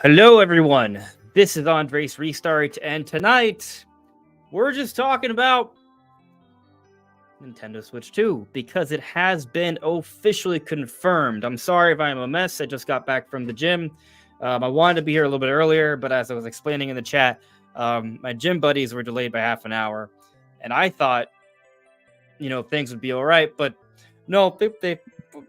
Hello, everyone. This is Andres Restart, and tonight we're just talking about Nintendo Switch 2 because it has been officially confirmed. I'm sorry if I'm a mess. I just got back from the gym. I wanted to be here a little bit earlier, but as I was explaining in the chat, my gym buddies were delayed by half an hour, and I thought, things would be all right, but no,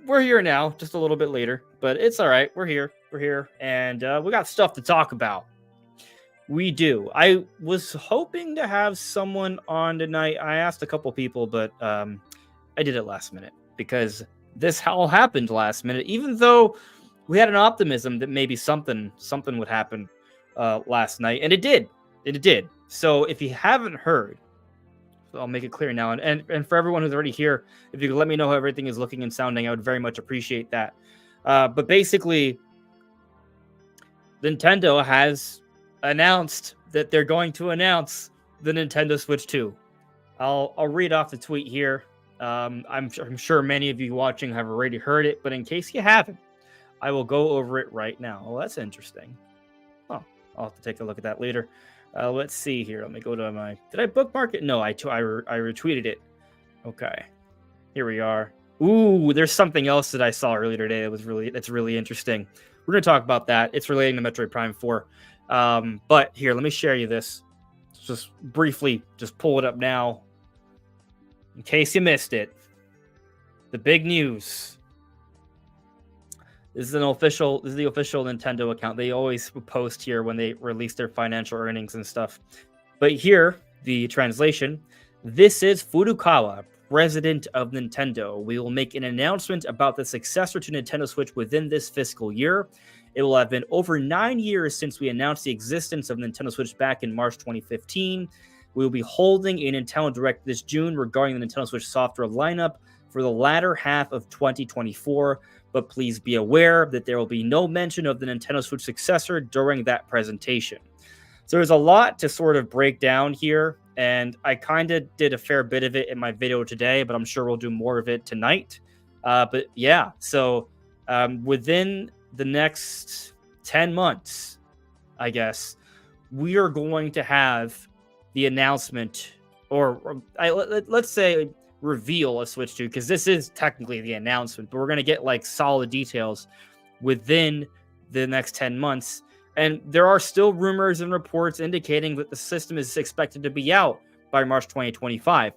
we're here now, just a little bit later, but it's all right. We're here, and we got stuff to talk about. We do. I was hoping to have someone on tonight. I asked a couple people, but I did it last minute because this all happened last minute. Even though we had an optimism that maybe something would happen last night, and it did. It did. So if you haven't heard, so I'll make it clear now. And for everyone who's already here, if you could let me know how everything is looking and sounding, I would very much appreciate that. But basically, Nintendo has announced that they're going to announce the Nintendo Switch 2. I'll read off the tweet here. I'm sure many of you watching have already heard it, but in case you haven't, I will go over it right now. Oh, that's interesting. Oh, I'll have to take a look at that later. Let's see here. Let me go to my... Did I bookmark it? No, I retweeted it. Okay. Here we are. Ooh, there's something else that I saw earlier today that's really interesting. We're going to talk about that. It's relating to Metroid Prime 4. But here, let me share you this. Just briefly, just pull it up now. In case you missed it. The big news. This is the official Nintendo account. They always post here when they release their financial earnings and stuff. But here, the translation. This is Furukawa, president of Nintendo. We will make an announcement about the successor to Nintendo Switch within this fiscal year. It will have been over 9 years since we announced the existence of Nintendo Switch back in March 2015. We will be holding a Nintendo Direct this June regarding the Nintendo Switch software lineup for the latter half of 2024, but please be aware that there will be no mention of the Nintendo Switch successor during that presentation. So there's a lot to sort of break down here, and I kind of did a fair bit of it in my video today, but I'm sure we'll do more of it tonight. But yeah, so within the next 10 months, I guess, we are going to have the announcement, or let's say reveal a Switch 2, because this is technically the announcement, but we're going to get like solid details within the next 10 months. And there are still rumors and reports indicating that the system is expected to be out by March 2025.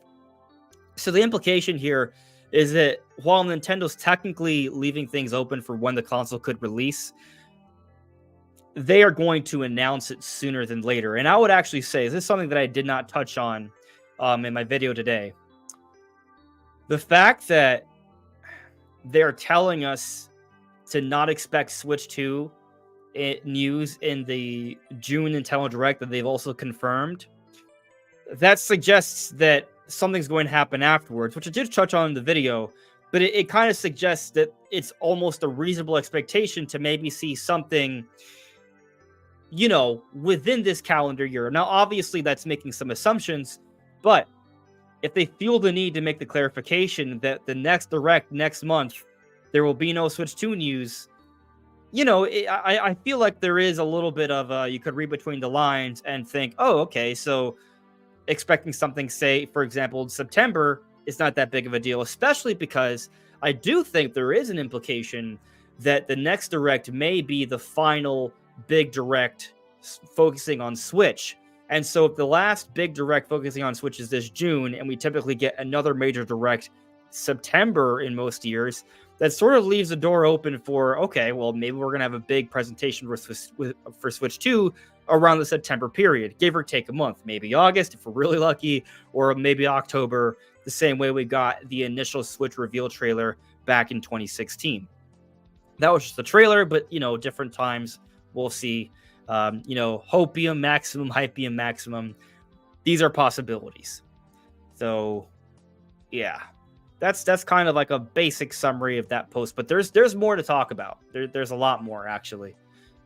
So the implication here is that while Nintendo's technically leaving things open for when the console could release, they are going to announce it sooner than later. And I would actually say, this is something that I did not touch on in my video today. The fact that they're telling us to not expect Switch 2 news in the June Nintendo Direct that they've also confirmed, that suggests that something's going to happen afterwards, which I did touch on in the video, but it kind of suggests that it's almost a reasonable expectation to maybe see something, within this calendar year. Now, obviously, that's making some assumptions, but if they feel the need to make the clarification that the next Direct next month, there will be no Switch 2 news, I feel like there is a little bit of, you could read between the lines and think, oh, okay, so expecting something, say, for example, in September is not that big of a deal, especially because I do think there is an implication that the next Direct may be the final big Direct focusing on Switch. And so if the last big Direct focusing on Switch is this June, and we typically get another major Direct September in most years, that sort of leaves the door open for, okay, well, maybe we're going to have a big presentation for Switch 2 around the September period, give or take a month, maybe August if we're really lucky, or maybe October, the same way we got the initial Switch reveal trailer back in 2016. That was just the trailer, but, different times we'll see. Hypium, Maximum. These are possibilities. So, yeah. That's kind of like a basic summary of that post, but there's more to talk about. There's a lot more, actually.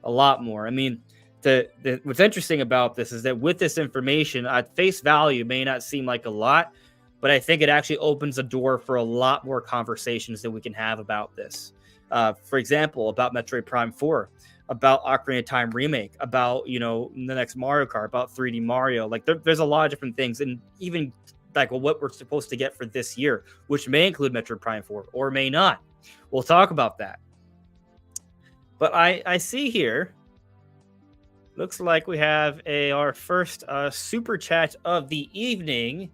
A lot more. I mean, what's interesting about this is that with this information, at face value, may not seem like a lot, but I think it actually opens a door for a lot more conversations that we can have about this. For example, about Metroid Prime 4. about Ocarina of Time remake, about, you know, the next Mario Kart, about 3D Mario. Like there's a lot of different things, and even like what we're supposed to get for this year, which may include Metroid Prime 4 or may not. We'll talk about that. But I see here, looks like we have our first super chat of the evening.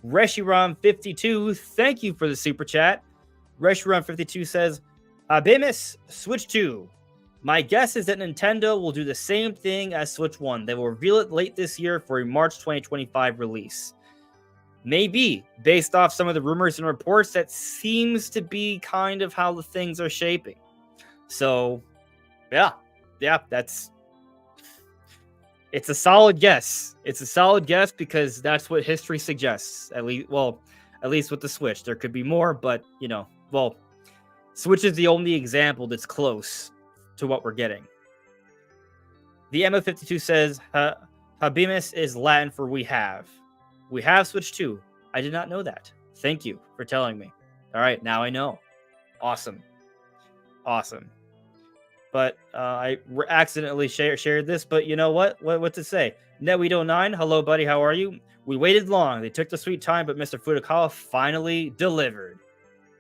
Reshiram52, thank you for the super chat. Reshiram52 says, Abimus Switch 2. My guess is that Nintendo will do the same thing as Switch 1. They will reveal it late this year for a March 2025 release. Maybe, based off some of the rumors and reports, that seems to be kind of how the things are shaping. So, yeah, it's a solid guess. It's a solid guess because that's what history suggests. At least with the Switch. There could be more, but, you know, well, Switch is the only example that's close to what we're getting. The Emma52 says, Habimus is Latin for we have. We have Switch 2. I did not know that. Thank you for telling me. All right, now I know. Awesome. But I accidentally shared this, but you know what? What to say? Netweedo9, hello, buddy. How are you? We waited long. They took the sweet time, but Mr. Furukawa finally delivered.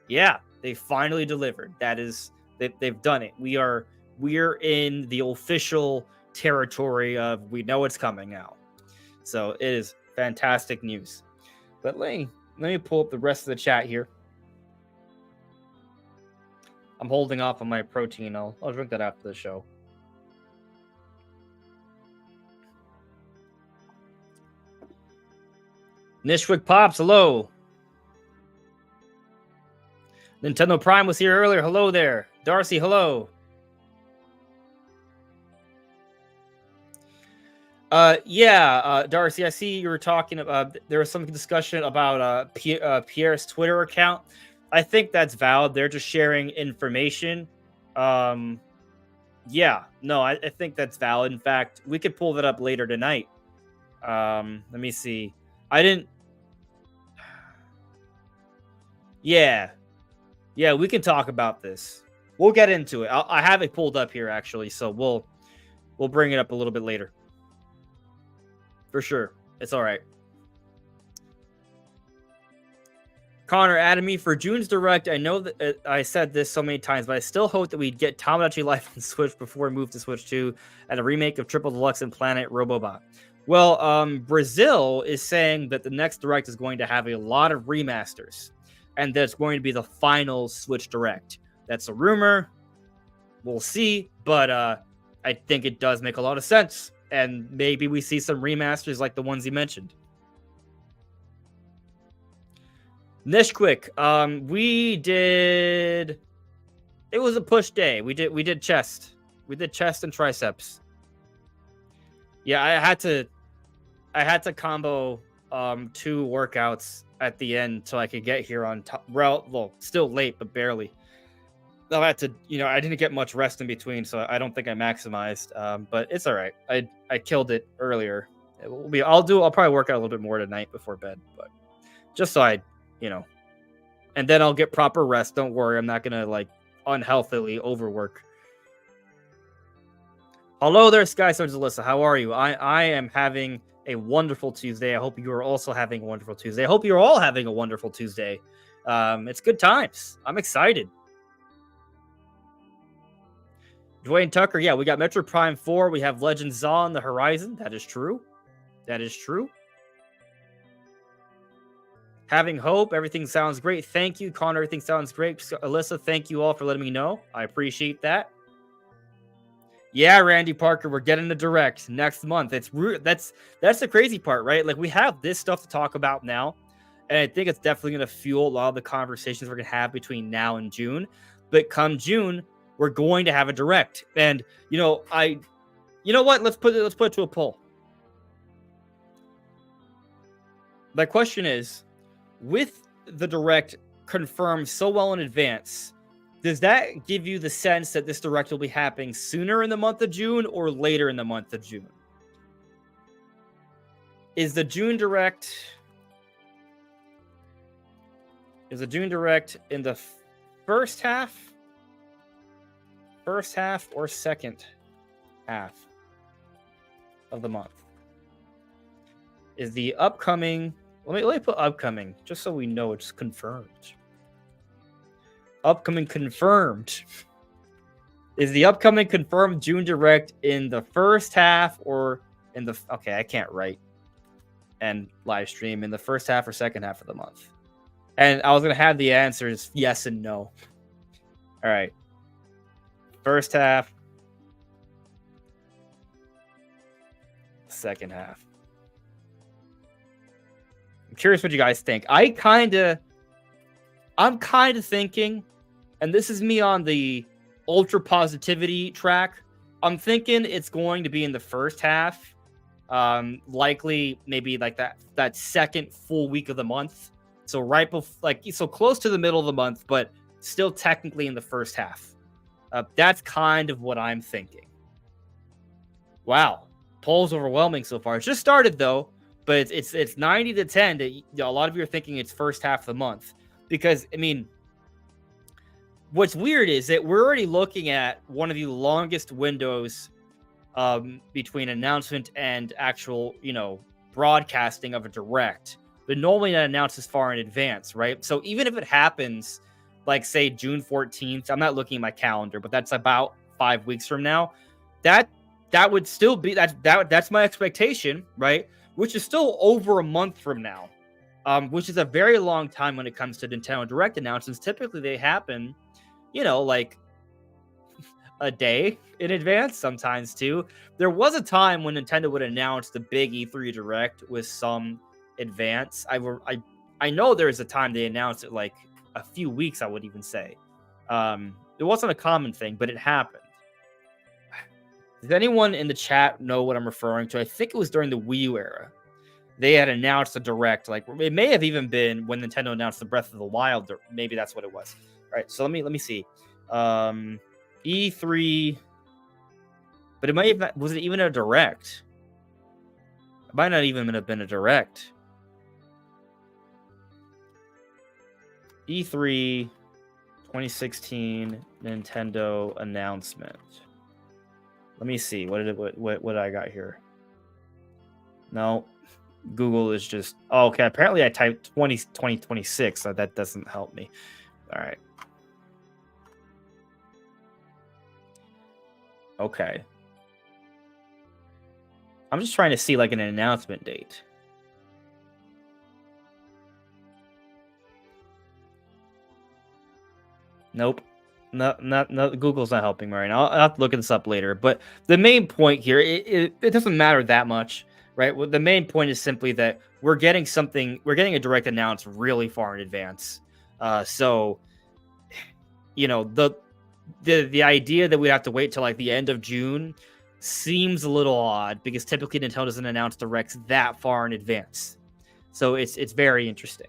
Yeah, they finally delivered. That is, they've done it. We're in the official territory of we know it's coming now. So it is fantastic news. But let me pull up the rest of the chat here. I'm holding off on my protein. I'll drink that after the show. Nishwick Pops, hello. Nintendo Prime was here earlier. Hello there. Darcy, hello. Darcy, I see you were talking about, there was some discussion about Pierre's Twitter account. I think that's valid. They're just sharing information. I think that's valid. In fact, we could pull that up later tonight. Let me see. Yeah, we can talk about this. We'll get into it. I have it pulled up here, actually, so we'll bring it up a little bit later. For sure. It's all right. Connor added me for June's Direct. I know that I said this so many times, but I still hope that we'd get Tamagotchi Life on Switch before we move to Switch 2 and a remake of Triple Deluxe and Planet Robobot. Well, Brazil is saying that the next Direct is going to have a lot of remasters, and that's going to be the final Switch Direct. That's a rumor. We'll see, but I think it does make a lot of sense, and maybe we see some remasters like the ones you mentioned. Nishquick, it was a push day. We did chest. We did chest and triceps. Yeah, I had to combo 2 workouts at the end so I could get here on top. Well, still late, but barely. I had to, I didn't get much rest in between, so I don't think I maximized. But it's all right. I killed it earlier. I'll probably work out a little bit more tonight before bed, but just so and then I'll get proper rest. Don't worry, I'm not gonna unhealthily overwork. Hello there, Sky Sergeant Alyssa. How are you? I am having a wonderful Tuesday. I hope you are also having a wonderful Tuesday. I hope you're all having a wonderful Tuesday. It's good times. I'm excited. Dwayne Tucker, yeah, we got Metroid Prime 4. We have Legend Za on the horizon. That is true. Having hope. Everything sounds great. Thank you, Connor. Everything sounds great. Alyssa, thank you all for letting me know. I appreciate that. Yeah, Randy Parker, we're getting the Direct next month. That's the crazy part, right? We have this stuff to talk about now, and I think it's definitely going to fuel a lot of the conversations we're going to have between now and June. But come June, we're going to have a Direct, and you know what? Let's put it to a poll. My question is, with the Direct confirmed so well in advance, does that give you the sense that this Direct will be happening sooner in the month of June or later in the month of June? Is the June Direct in the first half first half or second half of the month? Is the upcoming... Let me put upcoming, just so we know it's confirmed. Upcoming confirmed. Is the upcoming confirmed June Direct in the first half or in the... Okay, I can't write and live stream in the first half or second half of the month. And I was going to have the answers yes and no. All right. First half. Second half. I'm curious what you guys think. I'm kind of thinking, and this is me on the ultra positivity track, I'm thinking it's going to be in the first half. Likely maybe like that second full week of the month. So right before, so close to the middle of the month, but still technically in the first half. That's kind of what I'm thinking. Wow. Poll's overwhelming so far. It's just started though, but it's 90 to 10 that a lot of you are thinking it's first half of the month. Because, I mean, what's weird is that we're already looking at one of the longest windows between announcement and actual, broadcasting of a direct. But normally that announces far in advance, right? So even if it happens, like say June 14th, I'm not looking at my calendar, but that's about 5 weeks from now. That would still be that's my expectation, right? Which is still over a month from now, which is a very long time when it comes to Nintendo Direct announcements. Typically, they happen, like a day in advance, sometimes two. There was a time when Nintendo would announce the big E3 Direct with some advance. I know there was a time they announced it like a few weeks, I would even say. It wasn't a common thing, but it happened. Does anyone in the chat know what I'm referring to? I think it was during the Wii U era. They had announced a Direct. Like, it may have even been when Nintendo announced the Breath of the Wild. Maybe that's what it was. All right, so let me see. E3, but it might have not, was it even a Direct? It might not even have been a Direct. E3 2016 Nintendo announcement. Let me see. What I got here? No, Google is just... Oh, okay, apparently I typed 2026, so that doesn't help me. All right. Okay. I'm just trying to see like an announcement date. Nope. No, Google's not helping me right now. I'll have to look this up later. But the main point here, it doesn't matter that much, right? Well, the main point is simply that we're getting a direct announce really far in advance. So, the idea that we have to wait till like the end of June seems a little odd because typically Nintendo doesn't announce directs that far in advance. So it's very interesting.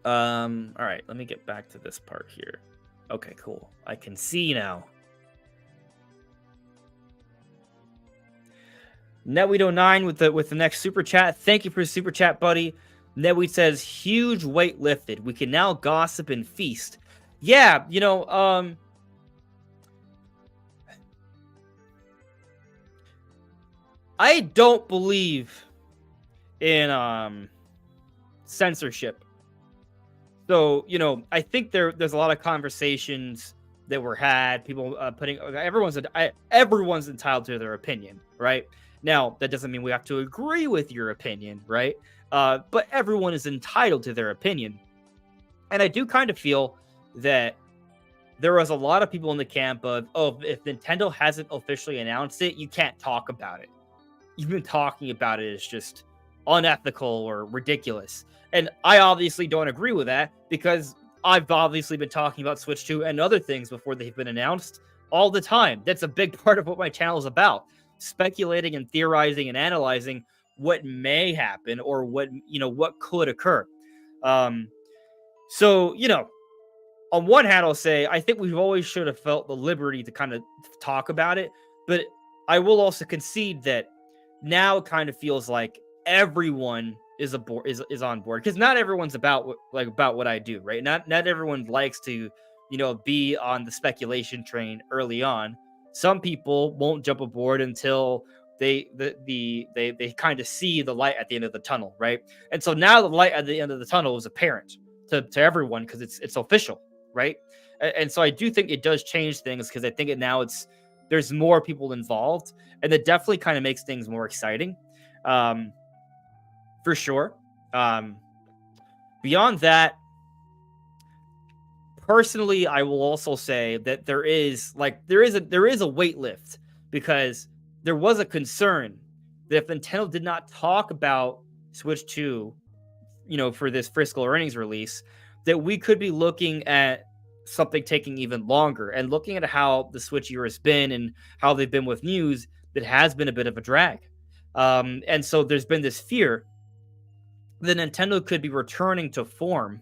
All right, let me get back to this part here. Okay, cool. I can see now. Netweed09 with the next super chat. Thank you for the super chat, buddy. Netweed says, huge weight lifted. We can now gossip and feast. Yeah, I don't believe in censorship. So, I think there's a lot of conversations that were had. People everyone's entitled to their opinion, right? Now, that doesn't mean we have to agree with your opinion, right? But everyone is entitled to their opinion. And I do kind of feel that there was a lot of people in the camp of, if Nintendo hasn't officially announced it, you can't talk about it. Even talking about it is just unethical or ridiculous. And I obviously don't agree with that because I've obviously been talking about Switch 2 and other things before they've been announced all the time. That's a big part of what my channel is about. Speculating and theorizing and analyzing what may happen or what could occur. So, on one hand, I'll say, I think we've always should have felt the liberty to kind of talk about it. But I will also concede that now it kind of feels like everyone is aboard is on board, because not everyone's about what I do, right? Not everyone likes to, be on the speculation train early on. Some people won't jump aboard until they kind of see the light at the end of the tunnel, right? And so now the light at the end of the tunnel is apparent to everyone because it's official, right? And so I do think it does change things, because I think there's more people involved, and it definitely kind of makes things more exciting, for sure. Um, Beyond that, personally, I will also say that there is a weight lift, because there was a concern that if Nintendo did not talk about Switch 2, for this fiscal earnings release, that we could be looking at something taking even longer. And looking at how the Switch year has been and how they've been with news, that has been a bit of a drag. And so there's been this fear that Nintendo could be returning to form.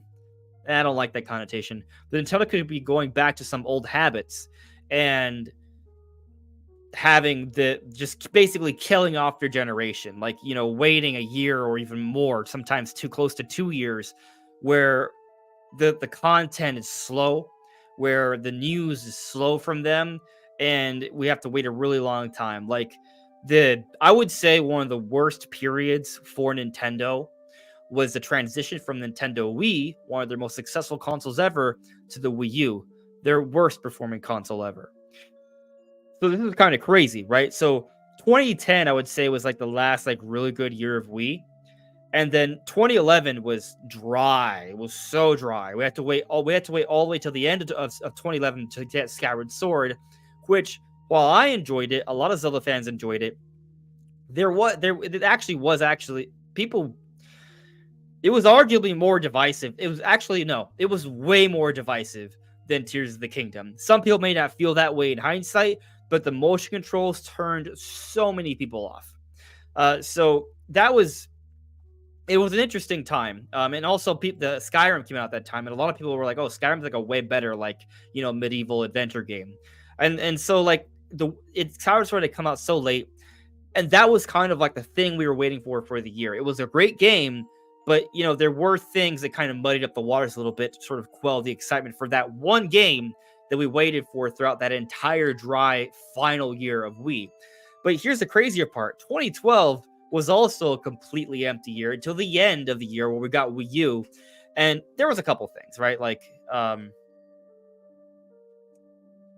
And I don't like that connotation. The Nintendo could be going back to some old habits and having just basically killing off their generation, like, waiting a year or even more, sometimes too close to 2 years, where the content is slow, where the news is slow from them, and we have to wait a really long time. Like, I would say one of the worst periods for Nintendo was the transition from Nintendo Wii, one of their most successful consoles ever, to the Wii U, their worst performing console ever. So this is kind of crazy, right? So 2010, I would say, was like the last like really good year of Wii. And then 2011 was dry. It was so dry. We had to wait all the way till the end of 2011 to get Skyward Sword, which, while I enjoyed it, a lot of Zelda fans enjoyed it. It actually was people. It was arguably more divisive. It was way more divisive than Tears of the Kingdom. Some people may not feel that way in hindsight, but the motion controls turned so many people off. So it was an interesting time. And also the Skyrim came out at that time, and a lot of people were like, "Oh, Skyrim's like a way better medieval adventure game," and so like Skyward Sword had come out so late, and that was kind of like the thing we were waiting for the year. It was a great game, but there were things that kind of muddied up the waters a little bit to sort of quell the excitement for that one game that we waited for throughout that entire dry final year of Wii. But here's the crazier part: 2012 was also a completely empty year until the end of the year, where we got Wii U, and there was a couple things, right?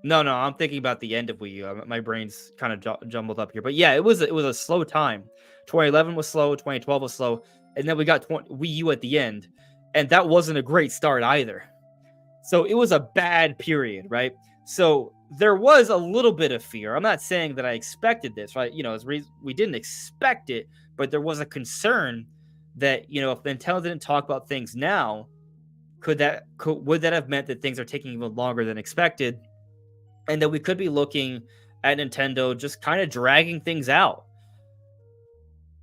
No, I'm thinking about the end of Wii U. My brain's kind of jumbled up here, but yeah, it was a slow time. 2011 was slow, 2012 was slow, and then we got Wii U at the end, and that wasn't a great start either. So it was a bad period, right? So there was a little bit of fear. I'm not saying that I expected this, right? We didn't expect it, but there was a concern that, if Nintendo didn't talk about things now, would that have meant that things are taking even longer than expected, and that we could be looking at Nintendo just kind of dragging things out?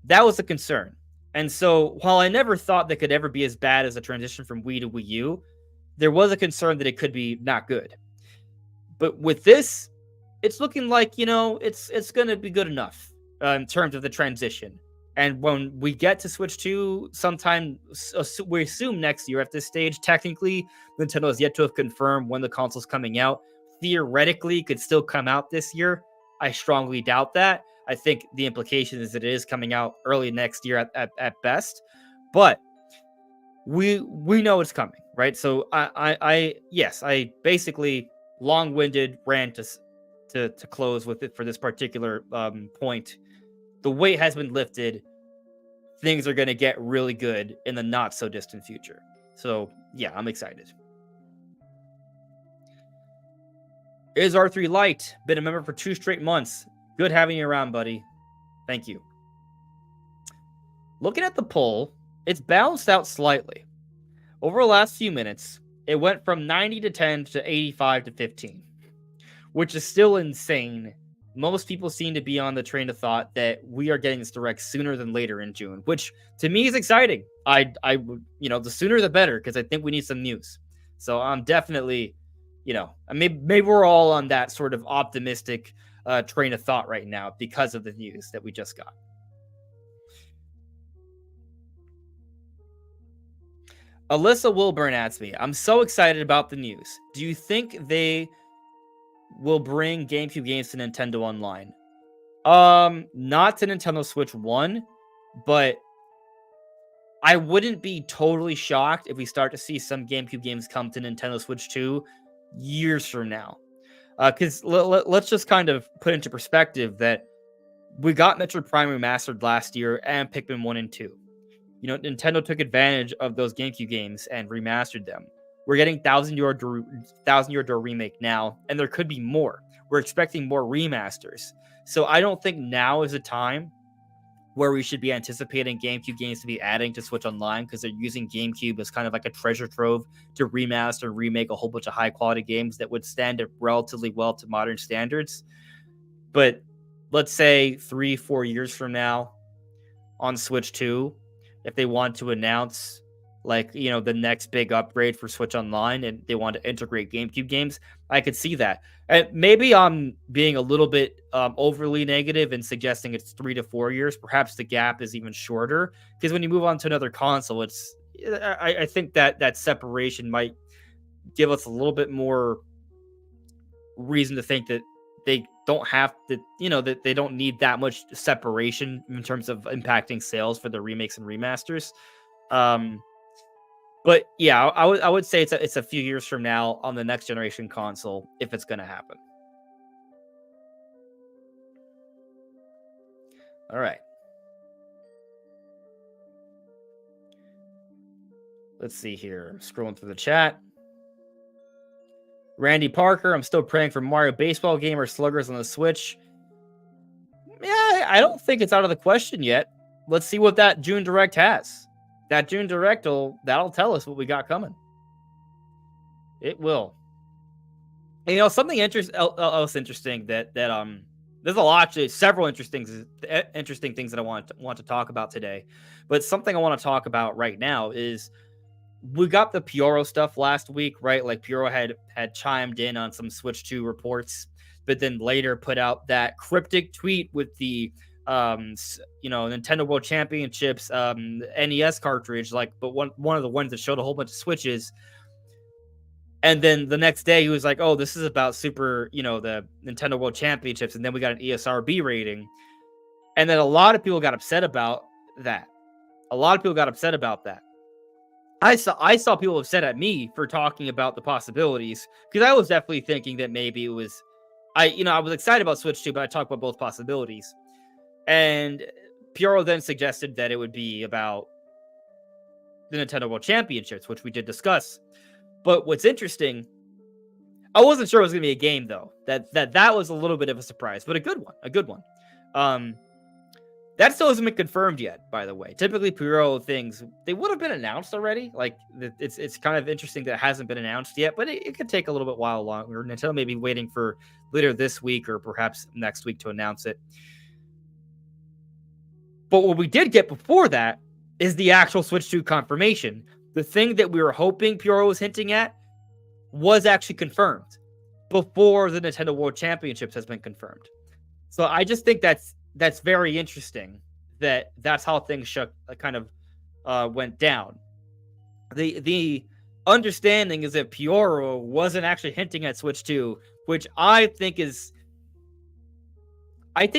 That was a concern. And so while I never thought that could ever be as bad as a transition from Wii to Wii U, there was a concern that it could be not good. But with this, it's looking like, it's going to be good enough in terms of the transition. And when we get to Switch 2 sometime, we assume next year at this stage, technically, Nintendo has yet to have confirmed when the console's coming out. Theoretically, it could still come out this year. I strongly doubt that. I think the implication is that it is coming out early next year at best. But we know it's coming, right? So I basically long-winded rant to close with it for this particular point. The weight has been lifted. Things are going to get really good in the not so distant future. So yeah, I'm excited. Is R3 Light been a member for 2 straight months? Good having you around, buddy. Thank you. Looking at the poll, it's balanced out slightly. Over the last few minutes, it went from 90 to 10 to 85 to 15, which is still insane. Most people seem to be on the train of thought that we are getting this direct sooner than later in June, which to me is exciting. The sooner the better, because I think we need some news. So I'm definitely, maybe we're all on that sort of optimistic train of thought right now because of the news that we just got. Alyssa Wilburn asks me, I'm so excited about the news. Do you think they will bring GameCube games to Nintendo Online? Not to Nintendo Switch 1, but I wouldn't be totally shocked if we start to see some GameCube games come to Nintendo Switch 2 years from now. Because let's just kind of put into perspective that we got Metroid Prime Remastered last year and Pikmin 1 and 2. You know, Nintendo took advantage of those GameCube games and remastered them. We're getting Thousand Year Door remake now, and there could be more. We're expecting more remasters. So I don't think now is a time where we should be anticipating GameCube games to be adding to Switch Online, because they're using GameCube as kind of like a treasure trove to remaster and remake a whole bunch of high quality games that would stand up relatively well to modern standards. But let's say 3-4 years from now on Switch 2, if they want to announce like, you know, the next big upgrade for Switch Online and they want to integrate GameCube games, I could see that. And maybe I'm being a little bit overly negative and suggesting it's 3 to 4 years. Perhaps the gap is even shorter, because when you move on to another console, I think that separation might give us a little bit more reason to think that they don't have to, you know, that they don't need that much separation in terms of impacting sales for the remakes and remasters. But yeah, I would say it's a few years from now on the next generation console if it's going to happen. All right. Let's see here. I'm scrolling through the chat. Randy Parker, I'm still praying for Mario Baseball game or Sluggers on the Switch. Yeah, I don't think it's out of the question yet. Let's see what that June Direct has. That June Direct that'll tell us what we got coming. It will. And, you know, something else interesting that there's several interesting things that I want to talk about today. But something I want to talk about right now is we got the Pioro stuff last week, right? Like Pioro had chimed in on some Switch 2 reports, but then later put out that cryptic tweet with the Nintendo World Championships NES cartridge, but one of the ones that showed a whole bunch of Switches. And then the next day he was like, oh, this is about the Nintendo World Championships, and then we got an ESRB rating. And then a lot of people got upset about that. I saw people upset at me for talking about the possibilities, because I was definitely thinking that maybe it was I was excited about Switch 2, but I talked about both possibilities. And Pioro then suggested that it would be about the Nintendo World Championships, which we did discuss. But what's interesting, I wasn't sure it was going to be a game, though. That was a little bit of a surprise, but a good one. That still hasn't been confirmed yet, by the way. Typically, Pioro things, they would have been announced already. Like, it's kind of interesting that it hasn't been announced yet, but it could take a little bit while longer. Nintendo may be waiting for later this week or perhaps next week to announce it. But what we did get before that is the actual Switch 2 confirmation. The thing that we were hoping Pioro was hinting at was actually confirmed before the Nintendo World Championships has been confirmed. So I just think that's very interesting that's how things went down. The understanding is that Pioro wasn't actually hinting at Switch 2, which I think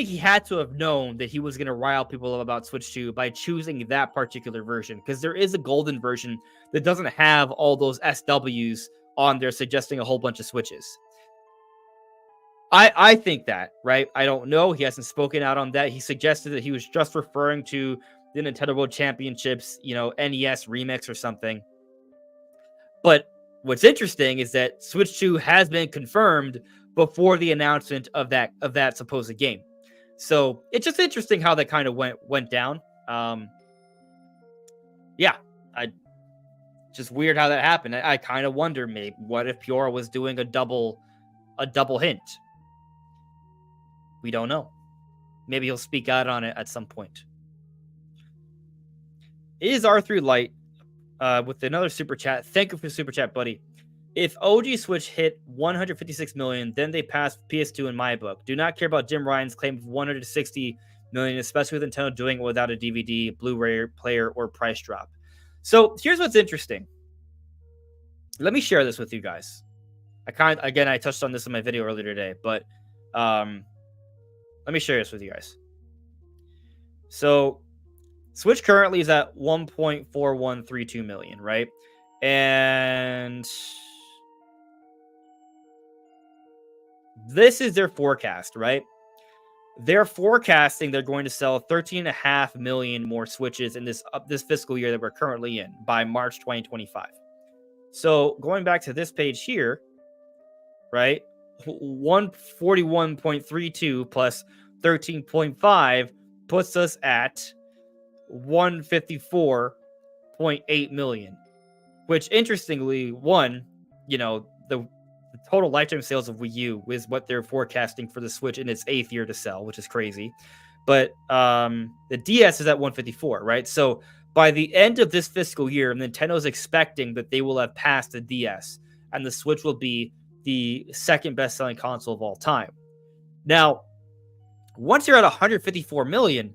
he had to have known that he was going to rile people up about Switch 2 by choosing that particular version, because there is a golden version that doesn't have all those SWs on there suggesting a whole bunch of Switches. I think that, right? I don't know. He hasn't spoken out on that. He suggested that he was just referring to the Nintendo World Championships, NES remix or something. But what's interesting is that Switch 2 has been confirmed before the announcement of that supposed game. So it's just interesting how that kind of went down. Just weird how that happened. I kind of wonder, maybe what if Pioro was doing a double hint? We don't know. Maybe he'll speak out on it at some point. It is R3 Light with another super chat. Thank you for the super chat, buddy. If OG Switch hit 156 million, then they passed PS2 in my book. Do not care about Jim Ryan's claim of 160 million, especially with Nintendo doing it without a DVD, Blu-ray player, or price drop. So here's what's interesting. let me share this with you guys. I touched on this in my video earlier today, but let me share this with you guys. So Switch currently is at 1.4132 million, right? And this is their forecast, right? They're forecasting they're going to sell 13.5 million more Switches in this fiscal year that we're currently in by March 2025. So going back to this page here, right? 141.32 plus 13.5 puts us at 154.8 million, which interestingly, the total lifetime sales of Wii U is what they're forecasting for the Switch in its 8th year to sell, which is crazy. But the DS is at 154, right? So by the end of this fiscal year, Nintendo's expecting that they will have passed the DS, and the Switch will be the second best-selling console of all time. Now, once you're at 154 million,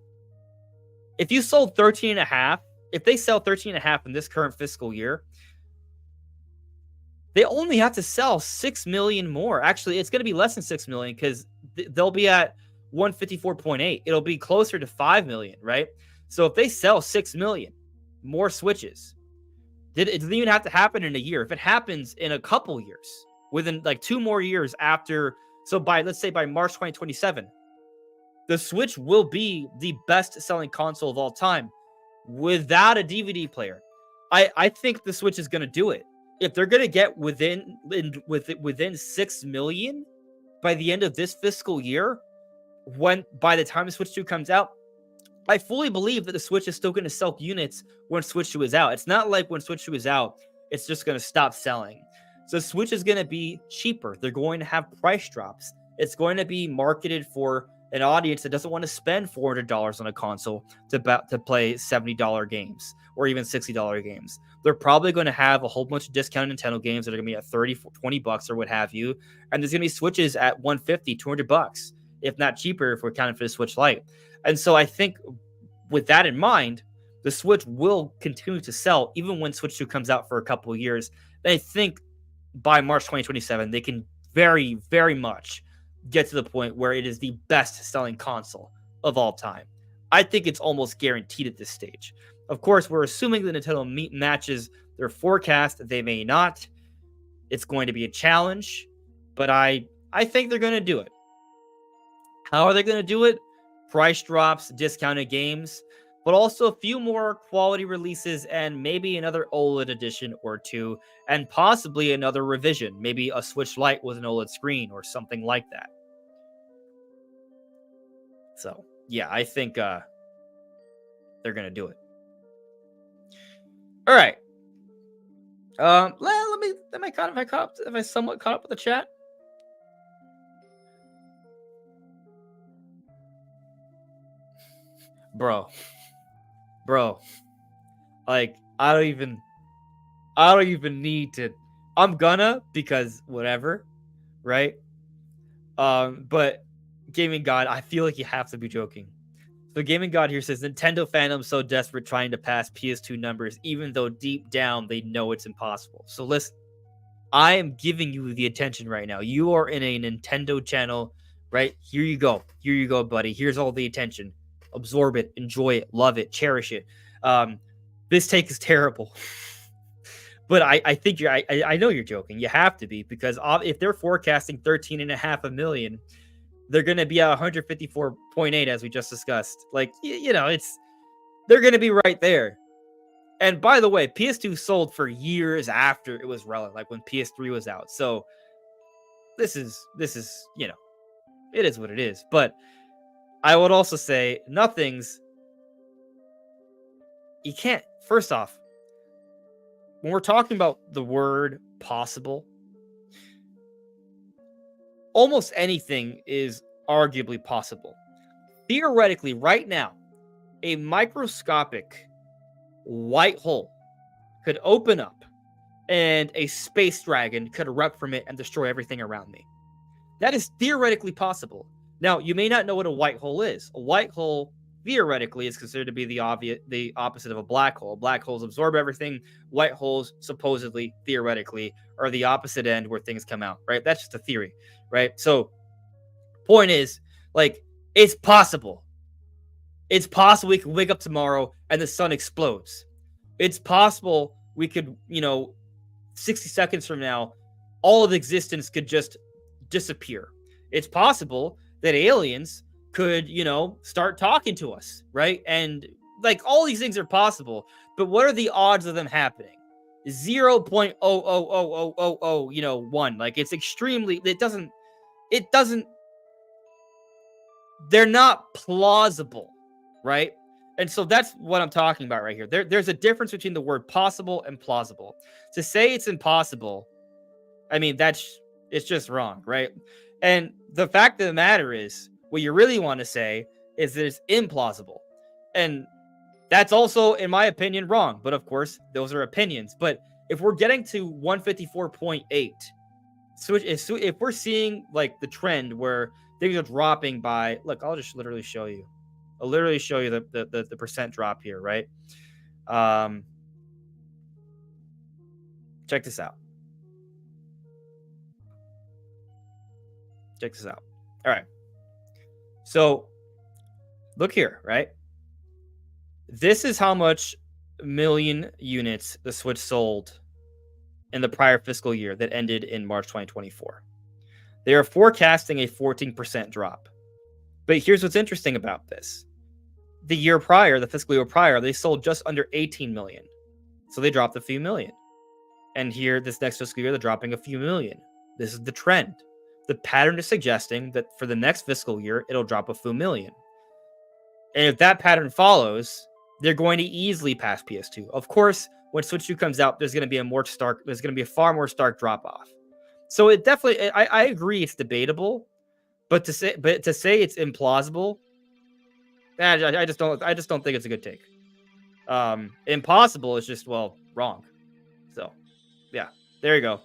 if you sold 13.5, if they sell 13.5 in this current fiscal year, they only have to sell 6 million more. Actually, it's going to be less than 6 million because they'll be at 154.8. It'll be closer to 5 million, right? So if they sell 6 million more Switches, it doesn't even have to happen in a year. If it happens in a couple years, within like 2 more years after, so let's say by March 2027, the Switch will be the best-selling console of all time without a DVD player. I think the Switch is going to do it. If they're going to get within 6 million by the end of this fiscal year, by the time the Switch 2 comes out, I fully believe that the Switch is still going to sell units when Switch 2 is out. It's not like when Switch 2 is out, it's just going to stop selling. So Switch is going to be cheaper. They're going to have price drops. It's going to be marketed for an audience that doesn't want to spend $400 on a console to play $70 games or even $60 games. They're probably going to have a whole bunch of discounted Nintendo games that are going to be at $30, $20 or what have you. And there's going to be Switches at $150, $200, if not cheaper if we're counting for the Switch Lite. And so I think with that in mind, the Switch will continue to sell even when Switch 2 comes out for a couple of years. And I think by March 2027, they can very, very much get to the point where it is the best-selling console of all time. I think it's almost guaranteed at this stage. Of course, we're assuming that Nintendo matches their forecast. They may not. It's going to be a challenge, but I think they're going to do it. How are they going to do it? Price drops, discounted games, but also a few more quality releases and maybe another OLED edition or two, and possibly another revision, maybe a Switch Lite with an OLED screen or something like that. So, yeah, I think they're going to do it. All right. Am I somewhat caught up with the chat? Bro, like I don't even need to. I'm gonna, because whatever, right? But Gaming God, I feel like you have to be joking. So Gaming God here says Nintendo fandom so desperate trying to pass PS2 numbers, even though deep down they know it's impossible. So listen, I am giving you the attention right now. You are in a Nintendo channel, right? Here you go, buddy. Here's all the attention. Absorb it, enjoy it, love it, cherish it. This take is terrible. But I think I know you're joking. You have to be, because if they're forecasting 13.5 million, they're going to be at 154.8, as we just discussed. Like, they're going to be right there. And by the way, PS2 sold for years after it was relevant, like when PS3 was out. So this is, it is what it is. But I would also say you can't, first off, when we're talking about the word possible, almost anything is arguably possible. Theoretically, right now, a microscopic white hole could open up and a space dragon could erupt from it and destroy everything around me. That is theoretically possible. Now, you may not know what a white hole is. A white hole theoretically is considered to be the opposite of a black hole. Black holes absorb everything. White holes, supposedly, theoretically, are the opposite end where things come out, right? That's just a theory, right? So, point is, like, it's possible. It's possible we could wake up tomorrow and the sun explodes. It's possible we could, 60 seconds from now, all of existence could just disappear. It's possible that aliens could, start talking to us, right? And like all these things are possible, but what are the odds of them happening? 0.0000001. Like it's extremely, they're not plausible, right? And so that's what I'm talking about right here. There's a difference between the word possible and plausible. To say it's impossible, I mean, it's just wrong, right? And the fact of the matter is, what you really want to say is that it's implausible. And that's also, in my opinion, wrong. But of course, those are opinions. But if we're getting to 154.8, so if we're seeing like the trend where things are dropping by, look, I'll just literally show you. I'll literally show you the percent drop here, right? Check this out. Check this out. All right. So look here, right? This is how much million units the Switch sold in the prior fiscal year that ended in March 2024. They are forecasting a 14% drop. But here's what's interesting about this. The year prior, the fiscal year prior, they sold just under 18 million. So they dropped a few million. And here, this next fiscal year, they're dropping a few million. This is the trend. The pattern is suggesting that for the next fiscal year, it'll drop a few million. And if that pattern follows, they're going to easily pass PS2. Of course, when Switch 2 comes out, there's going to be a far more stark drop off. So it definitely, I agree, it's debatable, but to say it's implausible, I just don't think it's a good take. Impossible is just, well, wrong. So, yeah, there you go.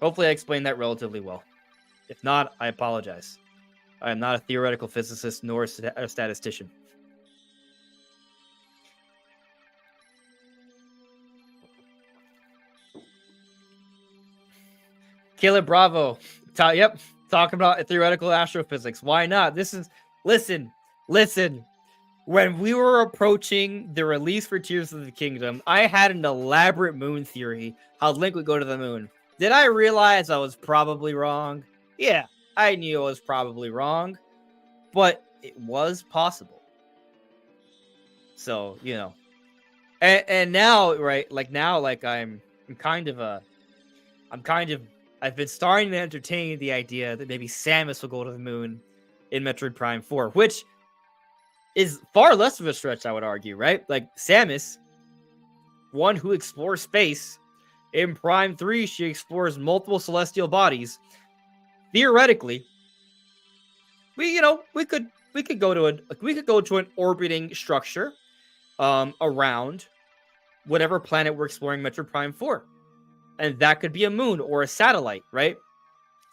Hopefully I explained that relatively well. If not, I apologize. I am not a theoretical physicist nor a statistician. Caleb Bravo. Yep. Talking about theoretical astrophysics. Why not? Listen. When we were approaching the release for Tears of the Kingdom, I had an elaborate moon theory, how Link would go to the moon. Did I realize I was probably wrong? Yeah, I knew I was probably wrong, but it was possible. So, and now, right, I've been starting to entertain the idea that maybe Samus will go to the moon in Metroid Prime 4, which is far less of a stretch, I would argue, right? Like Samus, one who explores space. In Prime 3, she explores multiple celestial bodies. Theoretically, we could go to an orbiting structure around whatever planet we're exploring Metroid Prime 4. And that could be a moon or a satellite, right?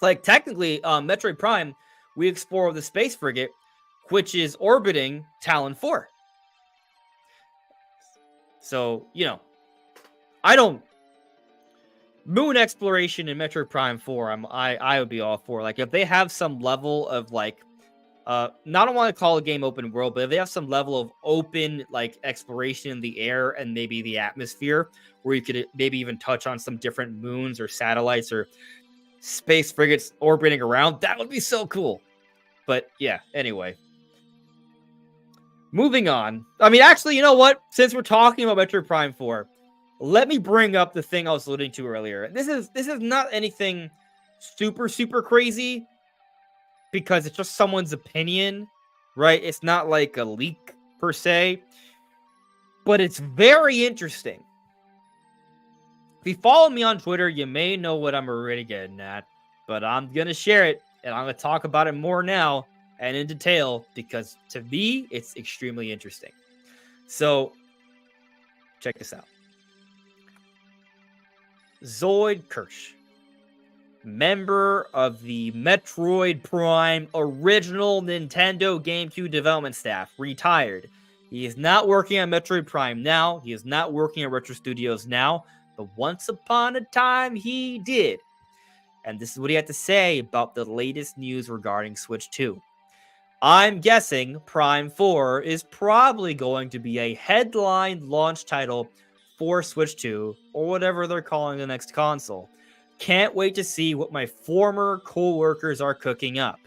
Like technically, Metroid Prime, we explore the space frigate, which is orbiting Talon 4. So, moon exploration in Metroid Prime 4, I would be all for. Like, if they have some level of, like, I don't want to call a game open world, but if they have some level of open, like, exploration in the air and maybe the atmosphere, where you could maybe even touch on some different moons or satellites or space frigates orbiting around, that would be so cool. But, yeah, anyway. Moving on. I mean, actually, you know what? Since we're talking about Metroid Prime 4, let me bring up the thing I was alluding to earlier. This is not anything super, super crazy because it's just someone's opinion, right? It's not like a leak per se, but it's very interesting. If you follow me on Twitter, you may know what I'm already getting at, but I'm going to share it and I'm going to talk about it more now and in detail because to me, it's extremely interesting. So check this out. Zoid Kirsch. member of the Metroid Prime original Nintendo GameCube development staff, retired. He is not working on Metroid Prime now. He is not working at Retro Studios now. But once upon a time, he did. And this is what he had to say about the latest news regarding Switch 2. I'm guessing Prime 4 is probably going to be a headline launch title for Switch 2, or whatever they're calling the next console. Can't wait to see what my former co-workers are cooking up.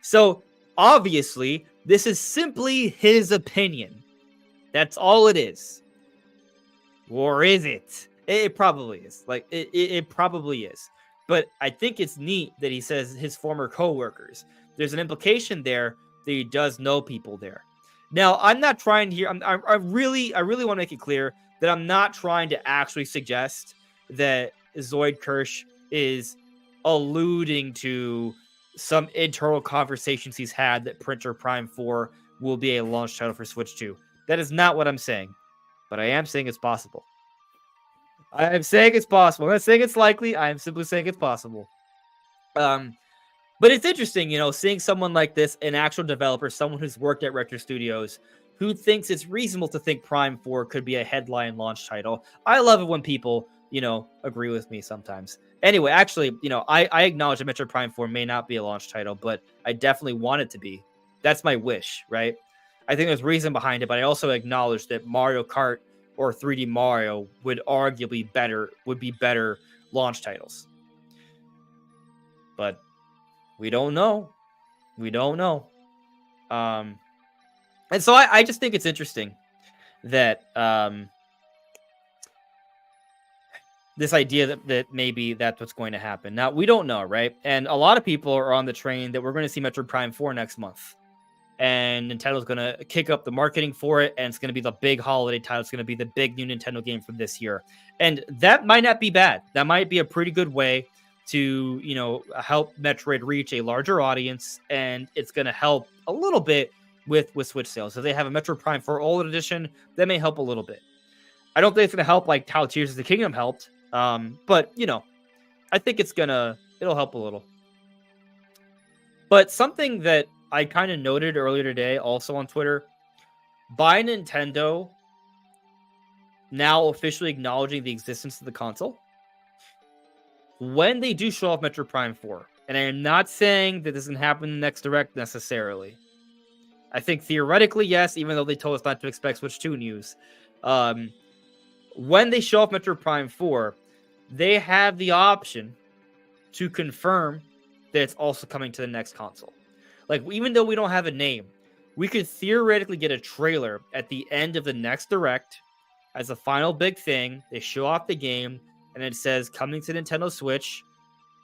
So, obviously, this is simply his opinion. That's all it is. Or is it? It probably is. Like, it probably is. But I think it's neat that he says his former co-workers. There's an implication there that he does know people there. Now, I'm not trying to hear. I really want to make it clear that I'm not trying to actually suggest that Zoid Kirsch is alluding to some internal conversations he's had that Printer Prime 4 will be a launch title for Switch 2. That is not what I'm saying, but I am saying it's possible. I am saying it's possible. I'm not saying it's likely. I am simply saying it's possible. But it's interesting, seeing someone like this, an actual developer, someone who's worked at Retro Studios, who thinks it's reasonable to think Prime 4 could be a headline launch title. I love it when people, agree with me sometimes. Anyway, actually, I acknowledge that Metroid Prime 4 may not be a launch title, but I definitely want it to be. That's my wish, right? I think there's reason behind it, but I also acknowledge that Mario Kart or 3D Mario would be better launch titles. But we don't know. And so I just think it's interesting that this idea that maybe that's what's going to happen. Now, we don't know, right? And a lot of people are on the train that we're going to see Metroid Prime 4 next month. And Nintendo's going to kick up the marketing for it, and it's going to be the big holiday title. It's going to be the big new Nintendo game from this year. And that might not be bad. That might be a pretty good way to, help Metroid reach a larger audience, and it's going to help a little bit with Switch sales. If they have a Metroid Prime 4 OLED edition, that may help a little bit. I don't think it's going to help like how Tears of the Kingdom helped, but, I think it'll help a little. But something that I kind of noted earlier today, also on Twitter, by Nintendo now officially acknowledging the existence of the console, when they do show off Metroid Prime 4, and I am not saying that this can happen in the next Direct necessarily. I think theoretically, yes, even though they told us not to expect Switch 2 news. When they show off Metroid Prime 4, they have the option to confirm that it's also coming to the next console. Like, even though we don't have a name, we could theoretically get a trailer at the end of the next Direct as a final big thing. They show off the game, and it says, coming to Nintendo Switch.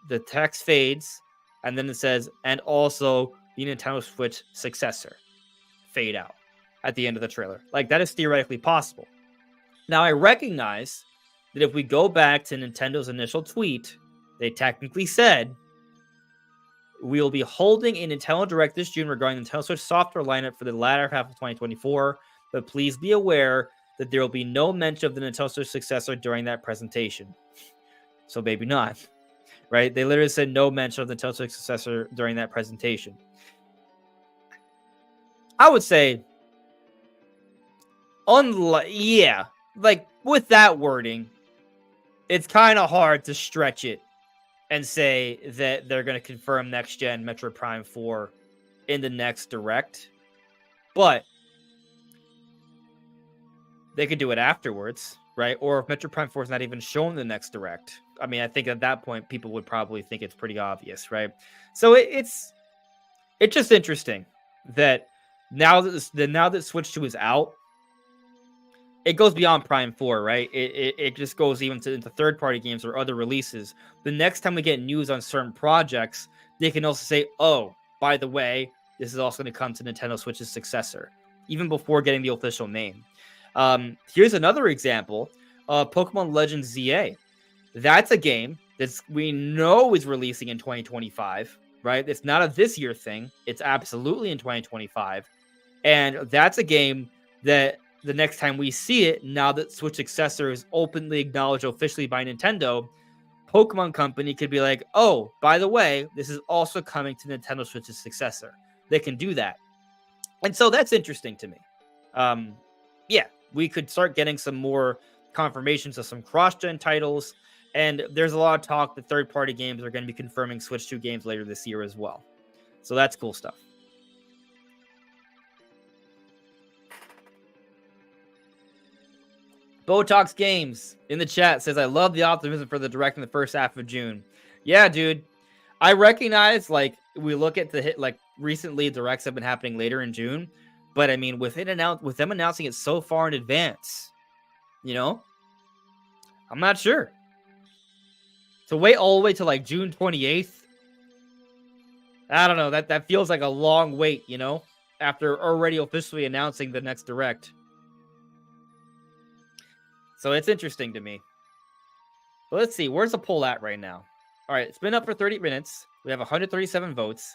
The text fades, and then it says, and also the Nintendo Switch successor. Fade out at the end of the trailer. Like, that is theoretically possible. Now, I recognize that if we go back to Nintendo's initial tweet, they technically said, we will be holding a Nintendo Direct this June regarding the Nintendo Switch software lineup for the latter half of 2024, but please be aware that there will be no mention of the Nintendo Switch successor during that presentation. So maybe not, right? They literally said no mention of the Nintendo Switch successor during that presentation. I would say, like with that wording, it's kind of hard to stretch it and say that they're going to confirm next-gen Metroid Prime 4 in the next Direct. But they could do it afterwards, right? Or if Metroid Prime 4 is not even shown in the next Direct. I mean, I think at that point, people would probably think it's pretty obvious, right? So it's just interesting that now that Switch 2 is out, it goes beyond Prime 4, right? It just goes even into third-party games or other releases. The next time we get news on certain projects, they can also say, oh, by the way, this is also going to come to Nintendo Switch's successor, even before getting the official name. Here's another example, Pokemon Legends ZA. That's a game that we know is releasing in 2025, right? It's not a this year thing. It's absolutely in 2025. And that's a game that the next time we see it, now that Switch successor is openly acknowledged officially by Nintendo, Pokemon Company could be like, oh, by the way, this is also coming to Nintendo Switch's successor. They can do that. And so that's interesting to me. Yeah, we could start getting some more confirmations of some cross-gen titles. And there's a lot of talk that third-party games are going to be confirming Switch 2 games later this year as well. So that's cool stuff. Botox Games in the chat says, I love the optimism for the direct in the first half of June. Yeah, dude. I recognize, like, we look at the hit, like, recently directs have been happening later in June. But, I mean, with them announcing it so far in advance, you know? I'm not sure. To wait all the way to, like, June 28th, I don't know. That feels like a long wait, you know? After already officially announcing the next direct. So it's interesting to me. But let's see. Where's the poll at right now? All right. It's been up for 30 minutes. We have 137 votes.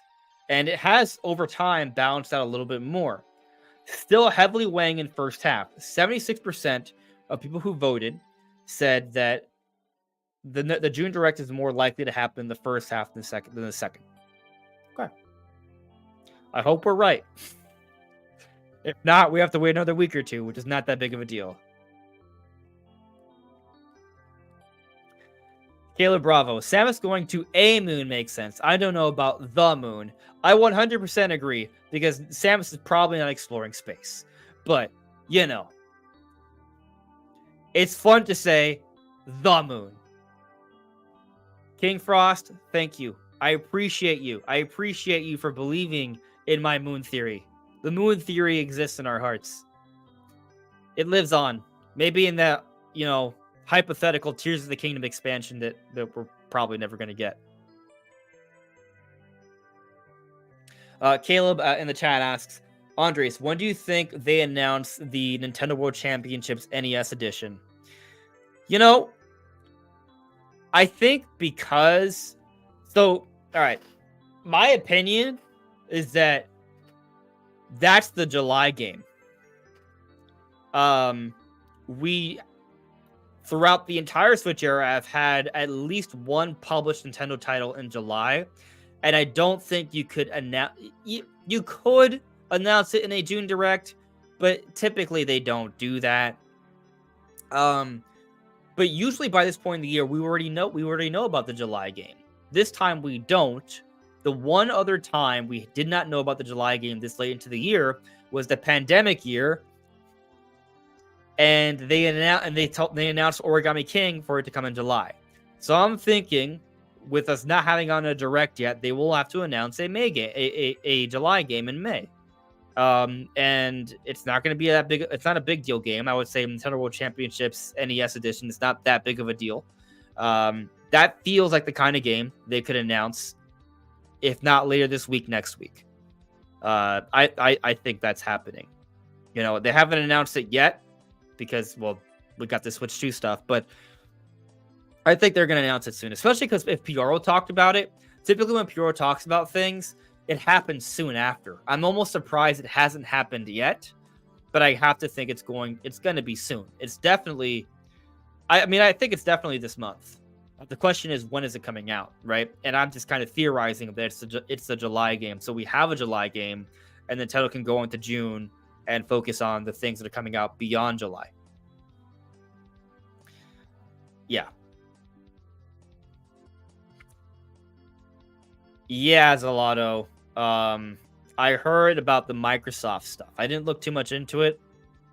And it has, over time, balanced out a little bit more. Still heavily weighing in first half. 76% of people who voted said that the June direct is more likely to happen in the first half than the second. Okay. I hope we're right. If not, we have to wait another week or two, which is not that big of a deal. Caleb Bravo. Samus going to a moon makes sense. I don't know about the moon. I 100% agree, because Samus is probably not exploring space. But, you know. It's fun to say the moon. King Frost, thank you. I appreciate you. I appreciate you for believing in my moon theory. The moon theory exists in our hearts. It lives on. Maybe in that, you know, hypothetical Tears of the Kingdom expansion that we're probably never going to get. Caleb in the chat asks, Andres, when do you think they announce the Nintendo World Championships NES edition? You know, I think because... So, all right. My opinion is that that's the July game. We... Throughout the entire Switch era, I've had at least one published Nintendo title in July, and I don't think you could announce. You could announce it in a June Direct, but typically they don't do that. But usually by this point in the year, we already know about the July game. This time we don't. The one other time we did not know about the July game this late into the year was the pandemic year. And they announced Origami King for it to come in July. So I'm thinking, with us not having on a direct yet, they will have to announce a July game in May. And it's not going to be that big. It's not a big deal game. I would say Nintendo World Championships NES edition is not that big of a deal. That feels like the kind of game they could announce, if not later this week, next week. I think that's happening. You know, they haven't announced it yet, because, well, we got the Switch 2 stuff, but I think they're going to announce it soon, especially because if Pioro talked about it, typically when Pioro talks about things, it happens soon after. I'm almost surprised it hasn't happened yet, but I have to think it's going to be soon. It's definitely, I think it's definitely this month. The question is, when is it coming out, right? And I'm just kind of theorizing that it's the July game. So we have a July game, and Nintendo can go into June and focus on the things that are coming out beyond July. Yeah. Yeah, Zalato. I heard about the Microsoft stuff. I didn't look too much into it,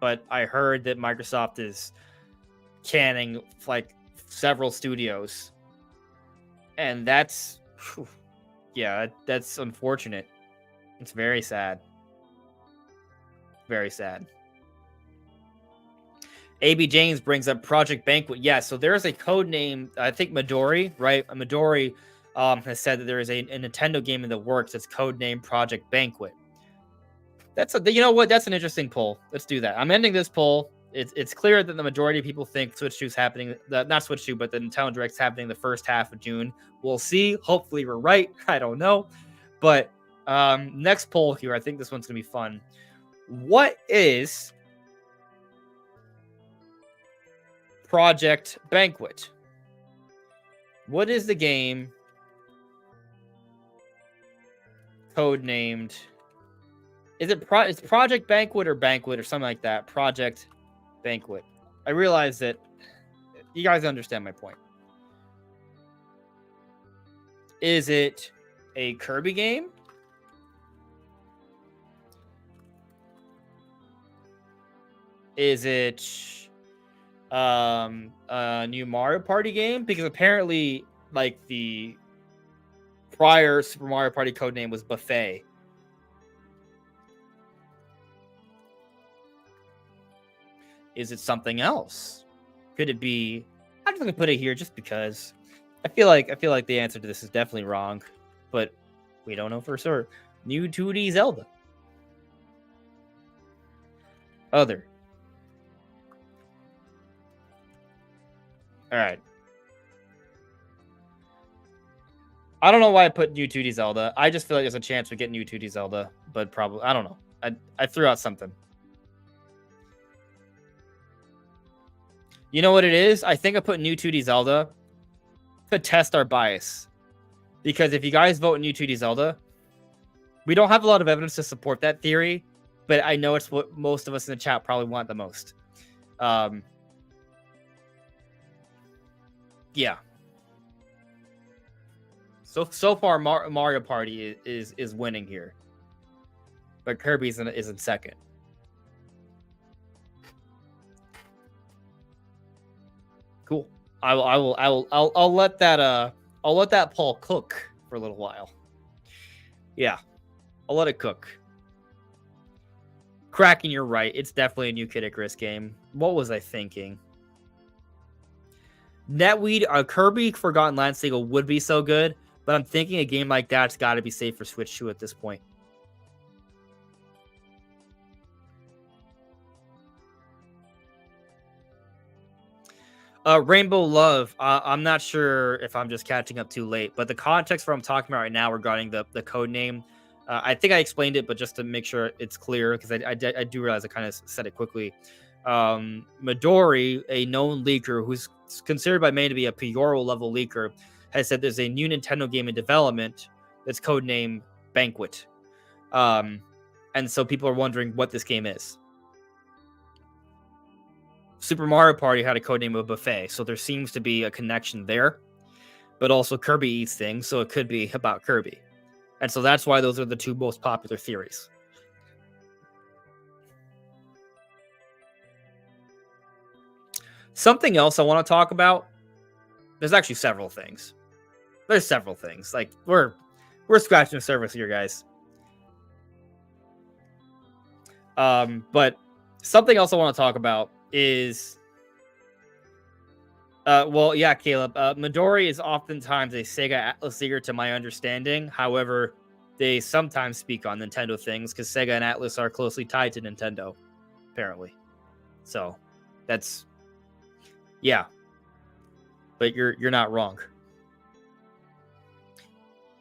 but I heard that Microsoft is canning, like, several studios. And that's... Yeah, that's unfortunate. It's very sad. Very sad. AB James brings up Project Banquet. Yeah, so there's a code name, I think Midori, right? Midori has said that there is a Nintendo game in the works that's codenamed Project Banquet. You know what? That's an interesting poll. Let's do that. I'm ending this poll. It's clear that the majority of people think Switch 2 is happening, not Switch 2, but the Nintendo Direct's happening the first half of June. We'll see. Hopefully we're right. I don't know. But next poll here, I think this one's going to be fun. What is Project Banquet? What is the game codenamed? Is it it's Project Banquet or something like that? Project Banquet. I realize that you guys understand my point. Is it a Kirby game? Is it a new Mario Party game? Because apparently, like, the prior Super Mario Party codename was Buffet. Is it something else? Could it be? I'm just gonna put it here just because I feel like the answer to this is definitely wrong, but we don't know for sure. New 2D Zelda. Other. All right. I don't know why I put new 2D Zelda. I just feel like there's a chance we get new 2D Zelda, but probably I don't know. I threw out something. You know what it is? I think I put new 2D Zelda to test our bias. Because if you guys vote new 2D Zelda, we don't have a lot of evidence to support that theory, but I know it's what most of us in the chat probably want the most. Yeah. So far, Mario Party is winning here, but Kirby's is in second. Cool. I'll let that poll cook for a little while. Yeah, I'll let it cook. Kraken, you're right. It's definitely a new Kid Icarus game. What was I thinking? Netweed, Kirby Forgotten Landscape would be so good, but I'm thinking a game like that's got to be safe for Switch 2 at this point. Rainbow Love. I'm not sure if I'm just catching up too late, but the context for what I'm talking about right now regarding the code name, I think I explained it, but just to make sure it's clear, because I do realize I kind of said it quickly. Midori, a known leaker who's considered by many to be a Piyoro level leaker, has said there's a new Nintendo game in development that's codenamed Banquet. And so people are wondering what this game is. Super Mario Party had a codename of Buffet, so there seems to be a connection there. But also Kirby eats things, so it could be about Kirby. And so that's why those are the two most popular theories. Something else I want to talk about. There's actually several things. There's several things. Like, we're scratching the surface here, guys. But something else I want to talk about is, well, yeah, Caleb. Midori is oftentimes a Sega Atlas leaker, to my understanding. However, they sometimes speak on Nintendo things because Sega and Atlas are closely tied to Nintendo, apparently. So that's, yeah. But you're not wrong.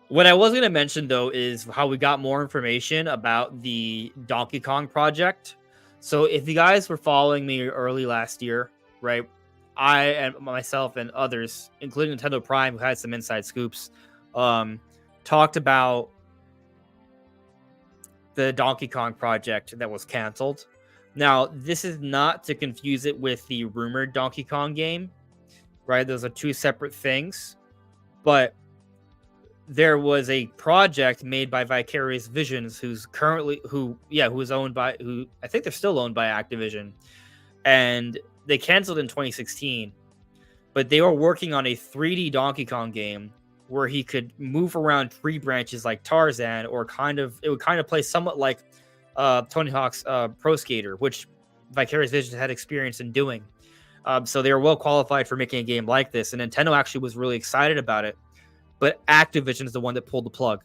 What I was going to mention, though, is how we got more information about the Donkey Kong project. So if you guys were following me early last year, right, I and myself and others, including Nintendo Prime, who had some inside scoops, talked about the Donkey Kong project that was canceled. Now, this is not to confuse it with the rumored Donkey Kong game, right? Those are two separate things. But there was a project made by Vicarious Visions, who was owned by, who I think they're still owned by Activision, and they canceled in 2016. But they were working on a 3D Donkey Kong game where he could move around tree branches like Tarzan, or it would kind of play somewhat like Tony Hawk's Pro Skater, which Vicarious Visions had experience in doing. So they were well qualified for making a game like this, and Nintendo actually was really excited about it. But Activision is the one that pulled the plug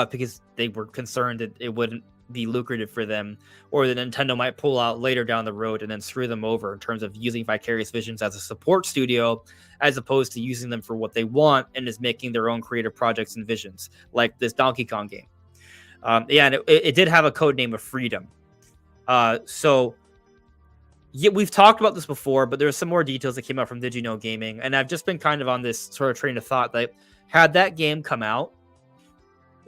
because they were concerned that it wouldn't be lucrative for them, or that Nintendo might pull out later down the road and then screw them over in terms of using Vicarious Visions as a support studio, as opposed to using them for what they want and is making their own creative projects and visions, like this Donkey Kong game. And it did have a code name of Freedom. So Yeah, we've talked about this before, but there's some more details that came out from Did You Know Gaming, and I've just been kind of on this sort of train of thought that had that game come out,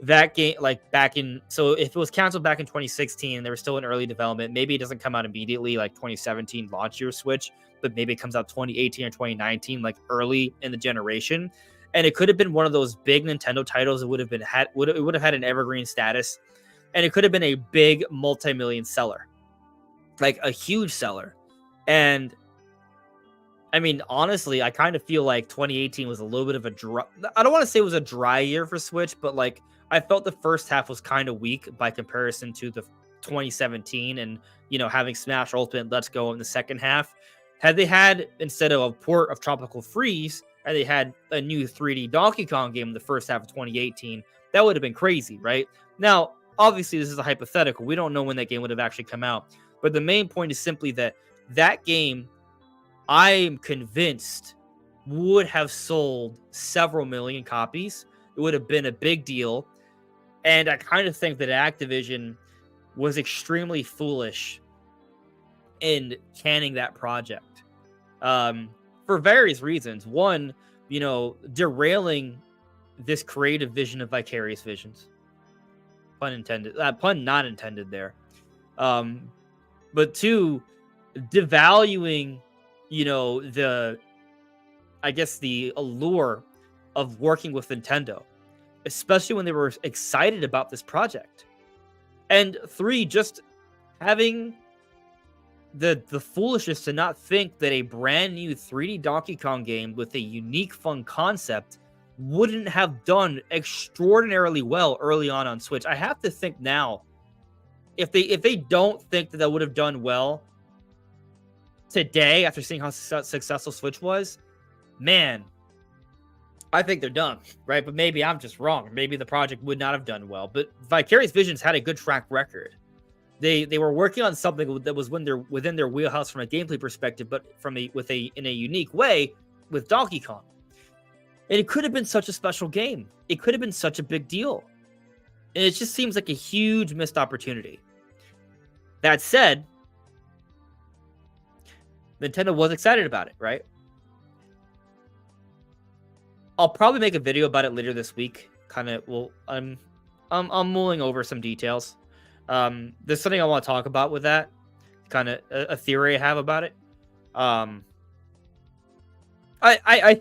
that game like back in so if it was canceled back in 2016 and they were still in early development, maybe it doesn't come out immediately like 2017 launch year Switch, but maybe it comes out 2018 or 2019, like early in the generation. And it could have been one of those big Nintendo titles that would have had an evergreen status, and it could have been a big multi-million seller, like a huge seller. And I mean, honestly, I kind of feel like 2018 was a little bit of a dry. I don't want to say it was a dry year for Switch, but like I felt the first half was kind of weak by comparison to the 2017 and, having Smash Ultimate Let's Go in the second half. Had they had, instead of a port of Tropical Freeze, and they had a new 3D Donkey Kong game in the first half of 2018, that would have been crazy, right? Now, obviously, this is a hypothetical. We don't know when that game would have actually come out. But the main point is simply that that game, I am convinced, would have sold several million copies. It would have been a big deal. And I kind of think that Activision was extremely foolish in canning that project for various reasons. One, derailing this creative vision of Vicarious Visions. Pun intended. Pun not intended there. But two, devaluing, the allure of working with Nintendo, especially when they were excited about this project. And three, just having the foolishness to not think that a brand new 3D Donkey Kong game with a unique, fun concept wouldn't have done extraordinarily well early on Switch. I have to think now, if they don't think that would have done well today after seeing how successful Switch was, man, I think they're done, right? But maybe I'm just wrong. Maybe the project would not have done well. But Vicarious Visions had a good track record. They were working on something that was within their wheelhouse from a gameplay perspective, but in a unique way with Donkey Kong. And it could have been such a special game. It could have been such a big deal. And it just seems like a huge missed opportunity. That said, Nintendo was excited about it, right? I'll probably make a video about it later this week. I'm mulling over some details. There's something I want to talk about with that. Kind of a theory I have about it. I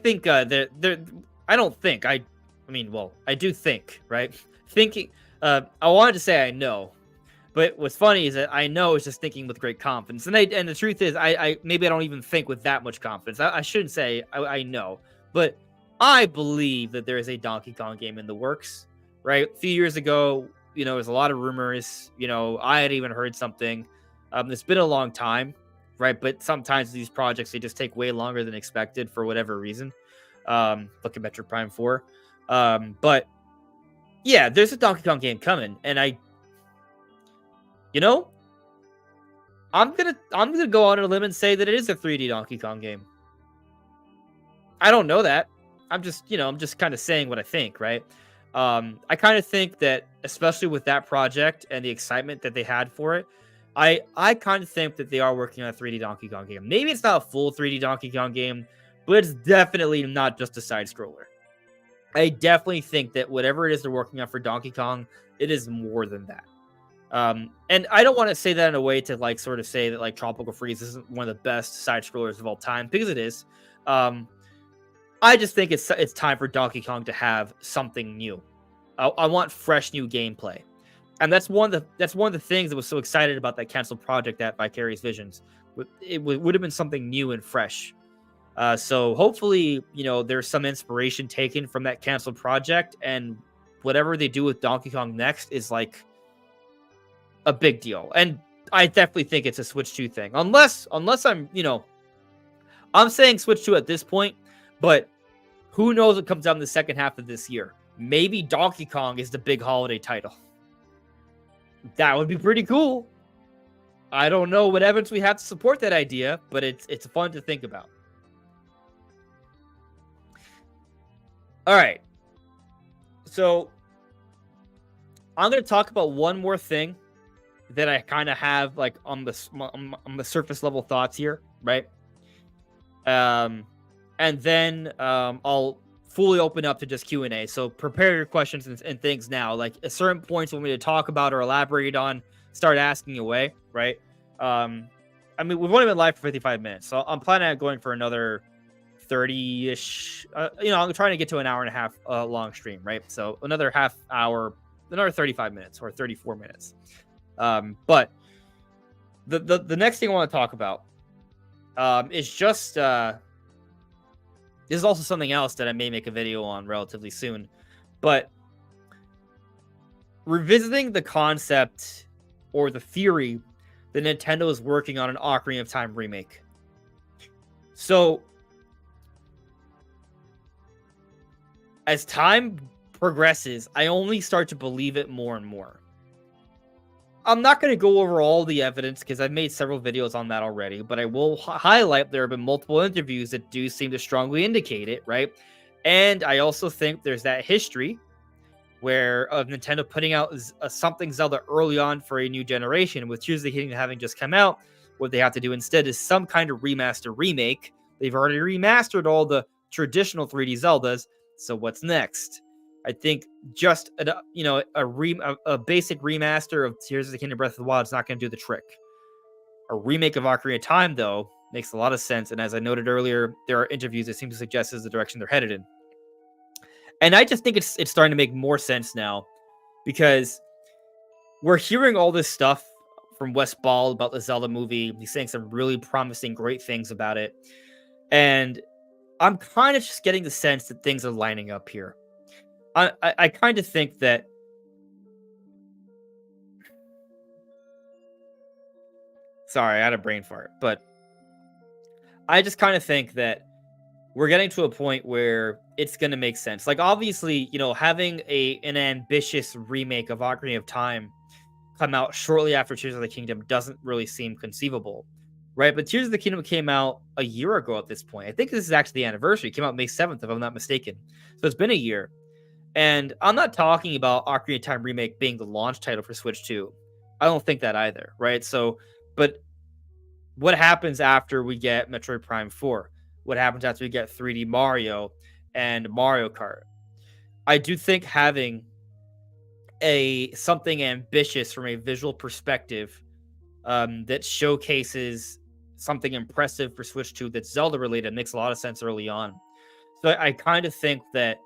think I do think, right? Thinking. I wanted to say I know, but what's funny is that I know is just thinking with great confidence. And the truth is, I maybe I don't even think with that much confidence. I shouldn't say I know, but I believe that there is a Donkey Kong game in the works, right? A few years ago, there's a lot of rumors. I had even heard something. It's been a long time, right? But sometimes these projects, they just take way longer than expected for whatever reason. Look at Metroid Prime 4. But yeah, there's a Donkey Kong game coming, and I'm gonna go on a limb and say that it is a 3D Donkey Kong game. I don't know that. I'm just kind of saying what I think, right? I kind of think that, especially with that project and the excitement that they had for it, I kind of think that they are working on a 3D Donkey Kong game. Maybe it's not a full 3D Donkey Kong game, but it's definitely not just a side scroller. I definitely think that whatever it is they're working on for Donkey Kong, it is more than that. And I don't want to say that in a way to sort of say that Tropical Freeze isn't one of the best side scrollers of all time, because it is. I just think it's time for Donkey Kong to have something new. I want fresh new gameplay, and that's one of the things that was so excited about that canceled project at Vicarious Visions. It would have been something new and fresh. So hopefully, there's some inspiration taken from that canceled project, and whatever they do with Donkey Kong next is a big deal. And I definitely think it's a Switch 2 thing, unless I'm saying Switch 2 at this point. But who knows what comes out in the second half of this year? Maybe Donkey Kong is the big holiday title. That would be pretty cool. I don't know what evidence we have to support that idea, but it's fun to think about. All right. So I'm going to talk about one more thing that I kind of have like on the surface level thoughts here, right? And then I'll fully open up to just Q&A. So prepare your questions and things now. Like at certain points when we need to talk about or elaborate on, start asking away, right? I mean, we've only been live for 55 minutes, so I'm planning on going for another 30-ish. I'm trying to get to an hour and a half long stream, right? So another half hour, another 35 minutes or 34 minutes. But the next thing I want to talk about is just this is also something else that I may make a video on relatively soon, but revisiting the concept or the theory that Nintendo is working on an Ocarina of Time remake. So as time progresses, I only start to believe it more and more. I'm not going to go over all the evidence because I've made several videos on that already, but I will highlight there have been multiple interviews that do seem to strongly indicate it, right? And I also think there's that history where of Nintendo putting out something Zelda early on for a new generation, with Tears of the Kingdom having just come out. What they have to do instead is some kind of remaster remake. They've already remastered all the traditional 3D Zeldas, so what's next? I think just a basic remaster of Tears of the Kingdom Breath of the Wild is not going to do the trick. A remake of Ocarina of Time, though, makes a lot of sense, and as I noted earlier, there are interviews that seem to suggest is the direction they're headed in. And I just think it's starting to make more sense now, because we're hearing all this stuff from Wes Ball about the Zelda movie. He's saying some really promising, great things about it. And I'm kind of just getting the sense that things are lining up here. I kind of think that sorry, I had a brain fart, but I just kind of think that we're getting to a point where it's going to make sense. Like, obviously, having an ambitious remake of Ocarina of Time come out shortly after Tears of the Kingdom doesn't really seem conceivable, right? But Tears of the Kingdom came out a year ago at this point. I think this is actually the anniversary. It came out May 7th, if I'm not mistaken. So it's been a year. And I'm not talking about Ocarina of Time Remake being the launch title for Switch 2. I don't think that either, right? So, but what happens after we get Metroid Prime 4? What happens after we get 3D Mario and Mario Kart? I do think having something ambitious from a visual perspective that showcases something impressive for Switch 2 that's Zelda related makes a lot of sense early on. So I kind of think that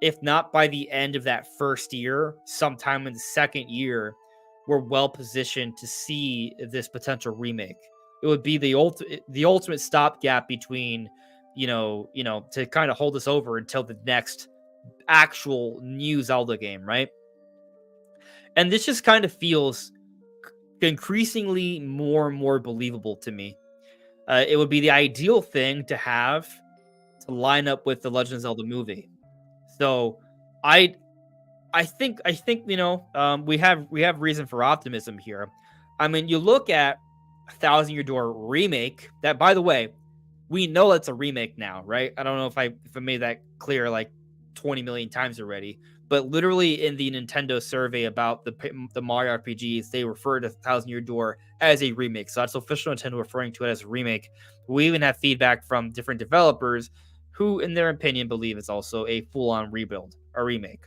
if not by the end of that first year, sometime in the second year, we're well positioned to see this potential remake. It would be the ultimate stopgap between, to kind of hold us over until the next actual new Zelda game, right? And this just kind of feels increasingly more and more believable to me. It would be the ideal thing to have to line up with the Legend of Zelda movie. So I think we have reason for optimism here. I mean, you look at Thousand Year Door remake. That, by the way, we know it's a remake now, right? I don't know if I made that clear like 20 million times already, but literally in the Nintendo survey about the Mario RPGs, they refer to Thousand Year Door as a remake. So that's official Nintendo referring to it as a remake. We even have feedback from different developers who, in their opinion, believe it's also a full-on rebuild, a remake.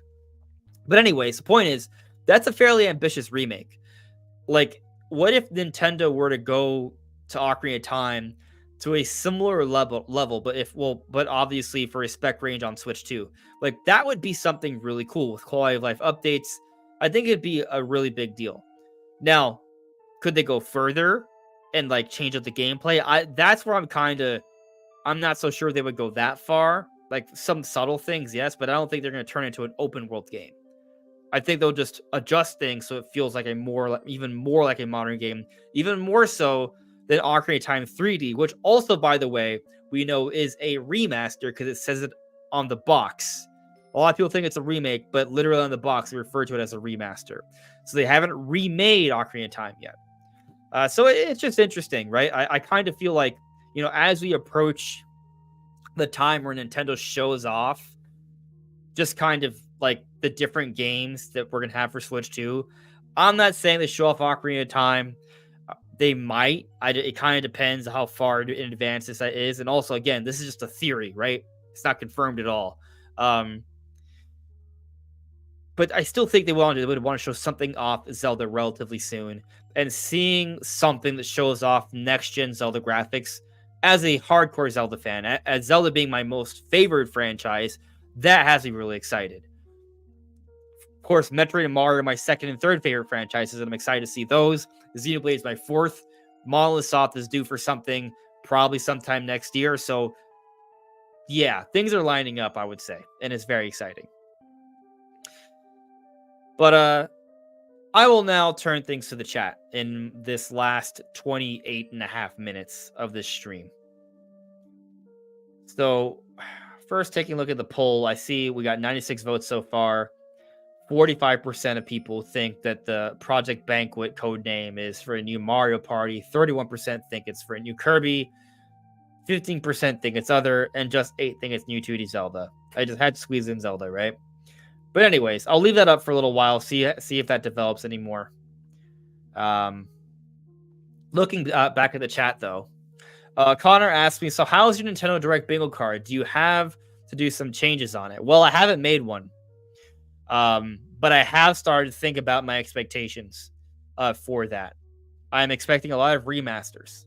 But anyways, the point is, that's a fairly ambitious remake. Like, what if Nintendo were to go to Ocarina of Time to a similar level, but obviously for a spec range on Switch 2. Like, that would be something really cool with quality of life updates. I think it'd be a really big deal. Now, could they go further and like change up the gameplay? That's where I'm not so sure they would go that far. Like, some subtle things, yes, but I don't think they're going to turn it into an open world game. I think they'll just adjust things so it feels like even more like a modern game, even more so than Ocarina of Time 3D, which also, by the way, we know is a remaster because it says it on the box. A lot of people think it's a remake, but literally on the box, they refer to it as a remaster. So they haven't remade Ocarina of Time yet. So it's just interesting, right? I kind of feel like, as we approach the time where Nintendo shows off just kind of like the different games that we're going to have for Switch 2, I'm not saying they show off Ocarina of Time. They might. It kind of depends how far in advance this is. And also, again, this is just a theory, right? It's not confirmed at all. But I still think they would want to show something off Zelda relatively soon. And seeing something that shows off next-gen Zelda graphics, as a hardcore Zelda fan, as Zelda being my most favorite franchise, that has me really excited. Of course, Metroid and Mario are my second and third favorite franchises, and I'm excited to see those. Xenoblade is my fourth. Monolith Soft is due for something probably sometime next year. So, yeah, things are lining up, I would say, and it's very exciting. But I will now turn things to the chat in this last 28 and a half minutes of this stream. So, first taking a look at the poll, I see we got 96 votes so far. 45% of people think that the Project Banquet code name is for a new Mario Party. 31% think it's for a new Kirby. 15% think it's other, and just 8 think it's new 2D Zelda. I just had to squeeze in Zelda, right? But anyways, I'll leave that up for a little while. See if that develops anymore. Looking back at the chat though, Connor asked me, so how's your Nintendo Direct bingo card? Do you have to do some changes on it? Well, I haven't made one. But I have started to think about my expectations for that. I'm expecting a lot of remasters.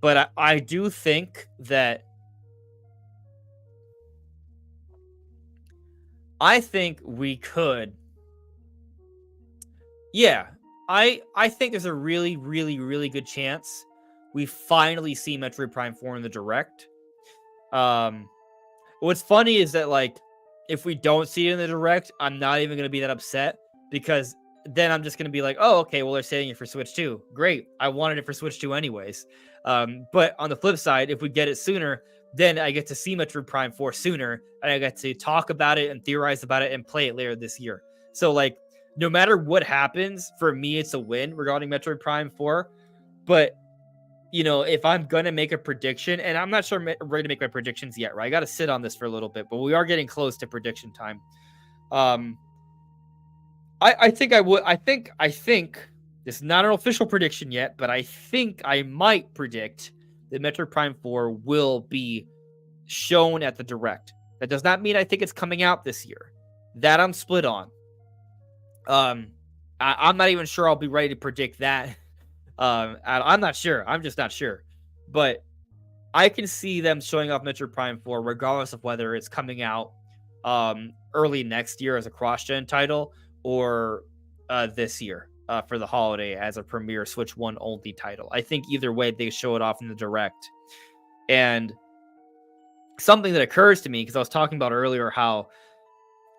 But I do think that I think we could. Yeah, I think there's a really, really, really good chance we finally see Metroid Prime 4 in the Direct. What's funny is that, like, if we don't see it in the Direct, I'm not even going to be that upset, because then I'm just going to be like, oh, okay, well, they're saying it for Switch 2. Great. I wanted it for Switch 2 anyways. But on the flip side, if we get it sooner, then I get to see Metroid Prime 4 sooner, and I get to talk about it and theorize about it and play it later this year. So, like, no matter what happens, for me, it's a win regarding Metroid Prime 4. But, you know, if I'm going to make a prediction, and I'm not sure I'm ready to make my predictions yet, right? I got to sit on this for a little bit, but we are getting close to prediction time. I think I would. I think this is not an official prediction yet, but I think I might predict that Metroid Prime 4 will be shown at the Direct. That does not mean I think it's coming out this year. That I'm split on. I'm not even sure I'll be ready to predict that. I'm not sure. I'm just not sure. But I can see them showing off Metroid Prime 4 regardless of whether it's coming out early next year as a cross-gen title or this year for the holiday as a premier Switch 1 only title. I think either way they show it off in the Direct. And something that occurs to me, because I was talking about earlier how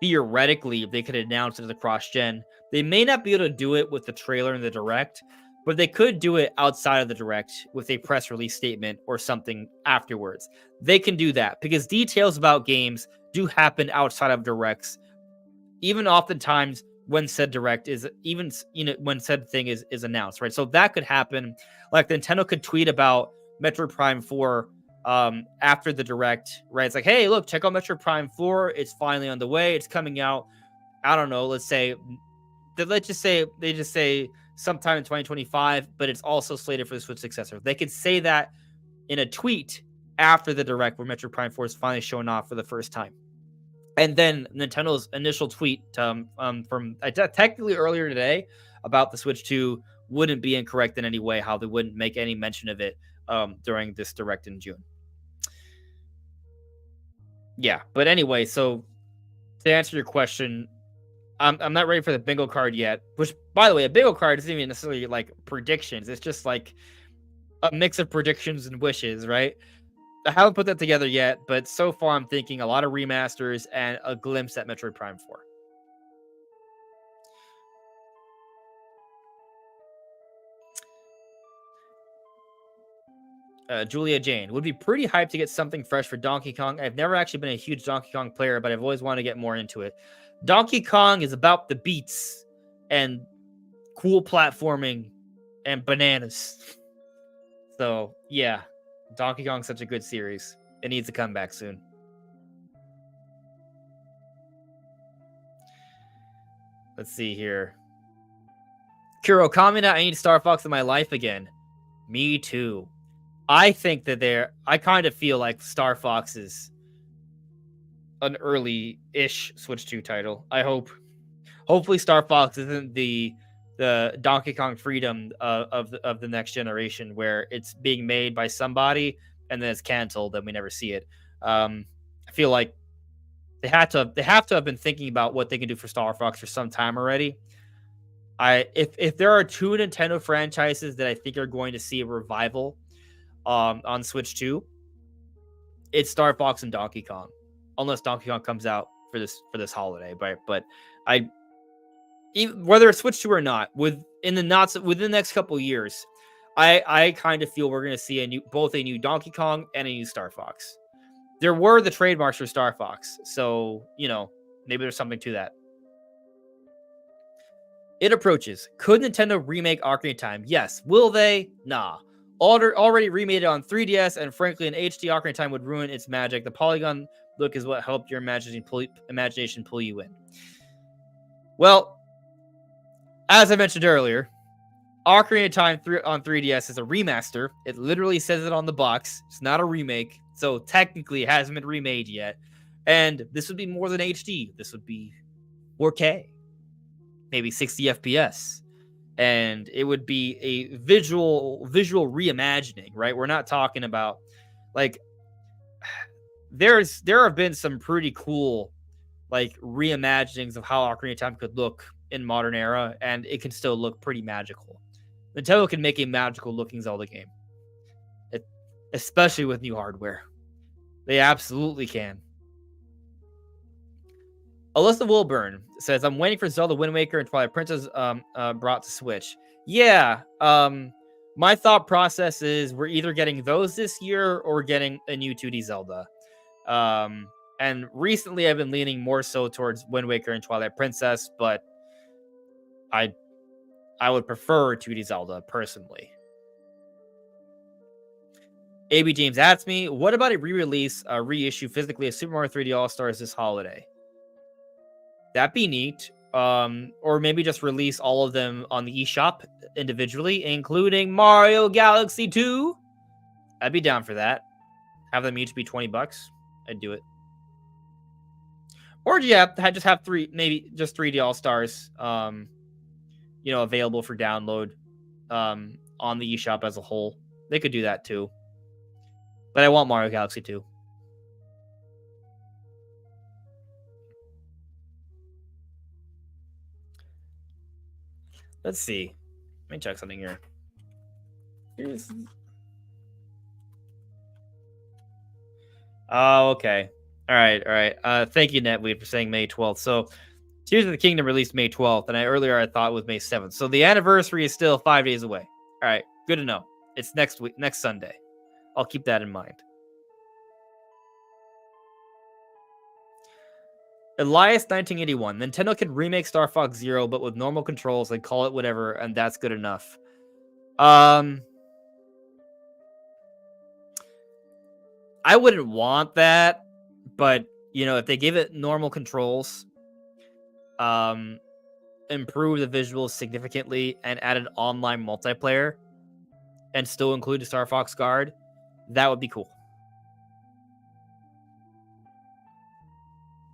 theoretically if they could announce it as a cross-gen, they may not be able to do it with the trailer in the Direct, but they could do it outside of the Direct with a press release statement or something afterwards. They can do that because details about games do happen outside of Directs, even oftentimes when said Direct is even, you know, when said thing is announced, right? So that could happen. Like Nintendo could tweet about Metroid Prime 4 after the Direct, right? It's like, hey, look, check out Metroid Prime 4. It's finally on the way. It's coming out. I don't know. Let's just say they just say sometime in 2025, but it's also slated for the Switch successor. They could say that in a tweet after the Direct where Metroid Prime 4 is finally showing off for the first time. And then Nintendo's initial tweet from technically earlier today about the Switch 2 wouldn't be incorrect in any way, how they wouldn't make any mention of it during this Direct in June. Yeah, but anyway, so to answer your question, I'm not ready for the bingo card yet, which, by the way, a bingo card isn't even necessarily like predictions. It's just like a mix of predictions and wishes, right? I haven't put that together yet, but so far I'm thinking a lot of remasters and a glimpse at Metroid Prime 4. Julia Jane, would be pretty hyped to get something fresh for Donkey Kong. I've never actually been a huge Donkey Kong player, but I've always wanted to get more into it. Donkey Kong is about the beats and cool platforming and bananas. So, yeah, Donkey Kong's such a good series. It needs to come back soon. Let's see here. Kuro Kamina, I need Star Fox in my life again. Me too. I think that I kind of feel like Star Fox is an early-ish Switch 2 title. I hope. Hopefully, Star Fox isn't the Donkey Kong Freedom of the next generation, where it's being made by somebody and then it's canceled and we never see it. I feel like they have to have been thinking about what they can do for Star Fox for some time already. If there are two Nintendo franchises that I think are going to see a revival on Switch 2, it's Star Fox and Donkey Kong, unless Donkey Kong comes out for this holiday. But whether it's Switch 2 or not, within the next couple of years, I kind of feel we're going to see both a new Donkey Kong and a new Star Fox. There were the trademarks for Star Fox, so maybe there's something to that. It approaches. Could Nintendo remake Ocarina of Time? Yes. Will they? Nah. Already remade it on 3DS, and frankly, an HD Ocarina of Time would ruin its magic. The polygon look is what helped your imagination pull you in. Well, as I mentioned earlier, Ocarina of Time on 3DS is a remaster. It literally says it on the box. It's not a remake, so technically it hasn't been remade yet. And this would be more than HD. This would be 4K, maybe 60 FPS. And it would be a visual reimagining, right? We're not talking about like there have been some pretty cool like reimaginings of how Ocarina of Time could look in modern era, and it can still look pretty magical. Nintendo can make a magical looking Zelda game, especially with new hardware. They absolutely can. Alyssa Wilburn says, I'm waiting for Zelda Wind Waker and Twilight Princess brought to Switch. Yeah. My thought process is we're either getting those this year or we're getting a new 2D Zelda. And recently I've been leaning more so towards Wind Waker and Twilight Princess, but I would prefer 2D Zelda personally. AB James asks me, what about a re-release, reissue physically of Super Mario 3D All-Stars this holiday? That'd be neat. Or maybe just release all of them on the eShop individually, including Mario Galaxy 2. I'd be down for that. Have them each be $20. I'd do it. Or just have 3D All-Stars, available for download on the eShop as a whole. They could do that too. But I want Mario Galaxy 2. Let's see. Let me check something here. Oh, okay. All right. Thank you, Netweed, for saying May 12th. So, Tears of the Kingdom released May 12th, and I thought it was May 7th. So the anniversary is still 5 days away. All right, good to know. It's next Sunday. I'll keep that in mind. Elias 1981. Nintendo can remake Star Fox Zero, but with normal controls and call it whatever, and that's good enough. I wouldn't want that, but if they give it normal controls, improve the visuals significantly, and added online multiplayer, and still include the Star Fox Guard, that would be cool.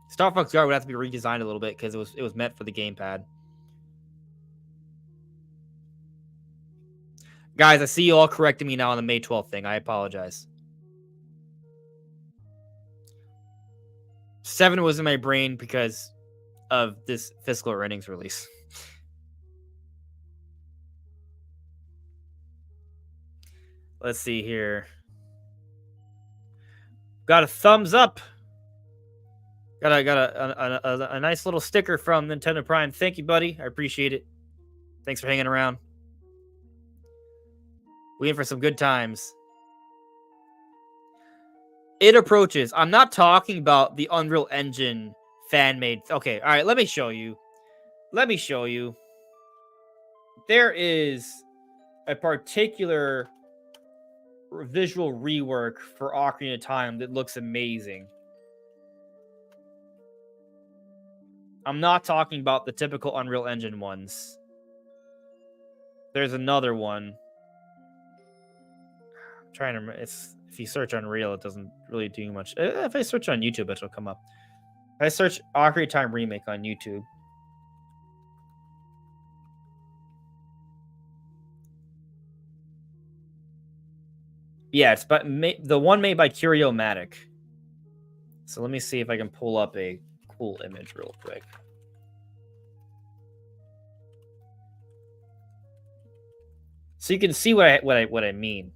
Star Fox Guard would have to be redesigned a little bit because it was meant for the gamepad. Guys, I see you all correcting me now on the May 12th thing. I apologize. 7 was in my brain because of this fiscal earnings release. Let's see here. Got a thumbs up. Got a nice little sticker from Nintendo Prime. Thank you, buddy. I appreciate it. Thanks for hanging around. We in for some good times. It approaches. I'm not talking about the Unreal Engine fan-made. Okay, all right, let me show you. There is a particular visual rework for Ocarina of Time that looks amazing. I'm not talking about the typical Unreal Engine ones. there's another one. I'm trying to remember. It's if you search Unreal, it doesn't really do much. If I search on YouTube, it'll come up. If I search Ocarina of Time remake on YouTube. Yeah, it's the one made by Curio-matic. So let me see if I can pull up a cool image real quick. So you can see what I mean.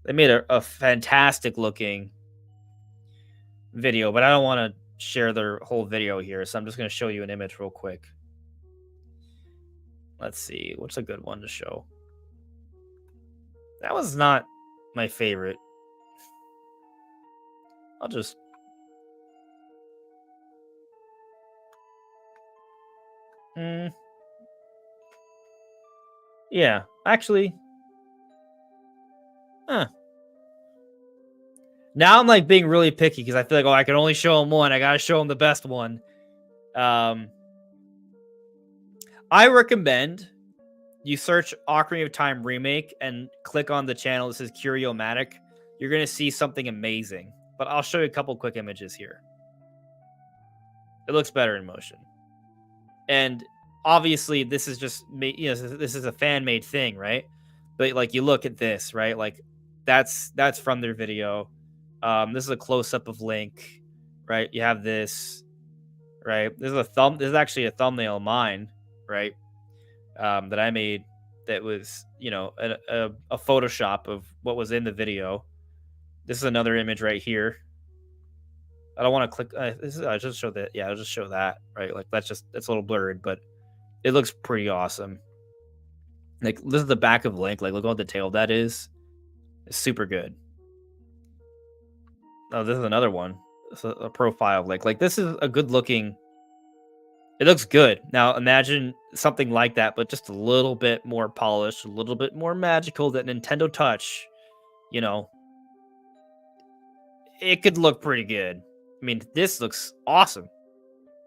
They made a fantastic looking video, but I don't want to share their whole video here, so I'm just going to show you an image real quick. Let's see, what's a good one to show? That was not my favorite. I'll just... Yeah, actually... Now I'm like being really picky because I feel like, oh, I can only show him one. I gotta show him the best one. I recommend you search Ocarina of Time remake and click on the channel that says Curio-matic. You're gonna see something amazing. But I'll show you a couple quick images here. It looks better in motion. And obviously, this is just this is a fan-made thing, right? But like you look at this, right? Like that's from their video. This is a close-up of Link, right? You have this, right? This is actually a thumbnail of mine, right? That I made that was, a Photoshop of what was in the video. This is another image right here. I don't want to click. I just show that. Yeah, I'll just show that, right? Like that's a little blurred, but it looks pretty awesome. Like this is the back of Link. Like look how detailed that is. It's super good. Oh, this is another one. It's a profile of Link. Like this is a good looking. It looks good. Now imagine something like that, but just a little bit more polished, a little bit more magical than Nintendo Touch. It could look pretty good. I mean, this looks awesome.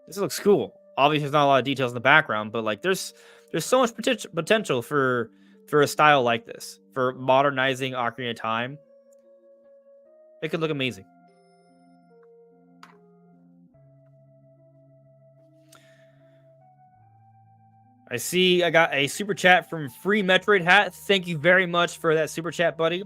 This looks cool. Obviously, there's not a lot of details in the background, but like, there's so much potential for a style like this, for modernizing Ocarina of Time. It could look amazing. I see I got a super chat from Free Metroid Hat. Thank you very much for that super chat, buddy.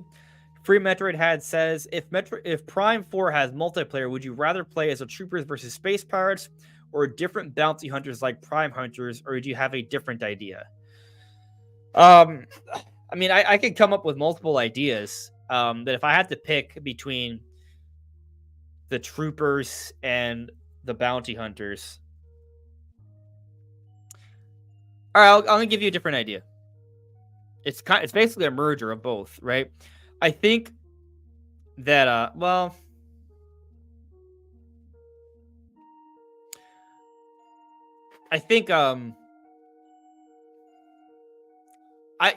Free Metroid Hat says, if Prime 4 has multiplayer, would you rather play as a troopers versus space pirates or different bounty hunters like Prime Hunters, or do you have a different idea? I mean, I could come up with multiple ideas. That if I had to pick between the troopers and the bounty hunters, all right, I'm gonna give you a different idea. It's basically a merger of both, right? I think that I think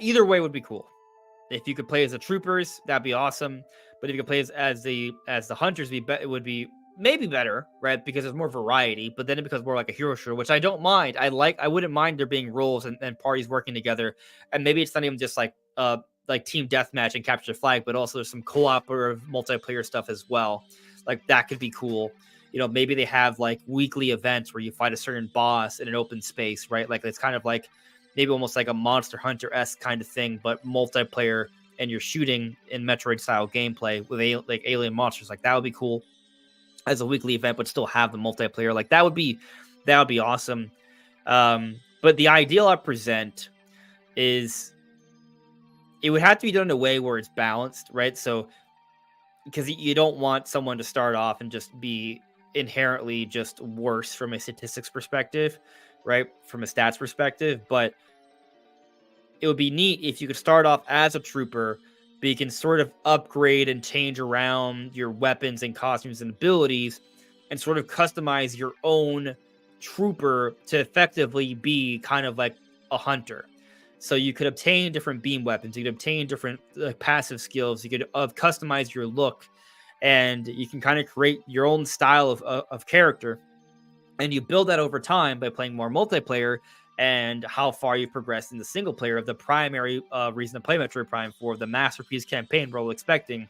either way would be cool. If you could play as the troopers, that'd be awesome. But if you could play as the hunters, it would be maybe better, right? Because there's more variety. But then it becomes more like a hero shooter, which I don't mind. I wouldn't mind there being roles and parties working together. And maybe it's not even just like team deathmatch and capture the flag, but also there's some cooperative multiplayer stuff as well. Like that could be cool. Maybe they have like weekly events where you fight a certain boss in an open space, right? Like it's kind of like maybe almost like a Monster Hunter-esque kind of thing, but multiplayer, and you're shooting in Metroid style gameplay with like alien monsters. Like that would be cool as a weekly event, but still have the multiplayer. Like that would be awesome. But the ideal I present is it would have to be done in a way where it's balanced, right? So because you don't want someone to start off and just be inherently just worse from a statistics perspective, right? From a stats perspective, but it would be neat if you could start off as a trooper, but you can sort of upgrade and change around your weapons and costumes and abilities and sort of customize your own trooper to effectively be kind of like a hunter. So you could obtain different beam weapons, you could obtain different passive skills, you could customize your look, and you can kind of create your own style of character. And you build that over time by playing more multiplayer and how far you've progressed in the single player of the primary reason to play Metroid Prime 4, the Masterpiece campaign we're all expecting.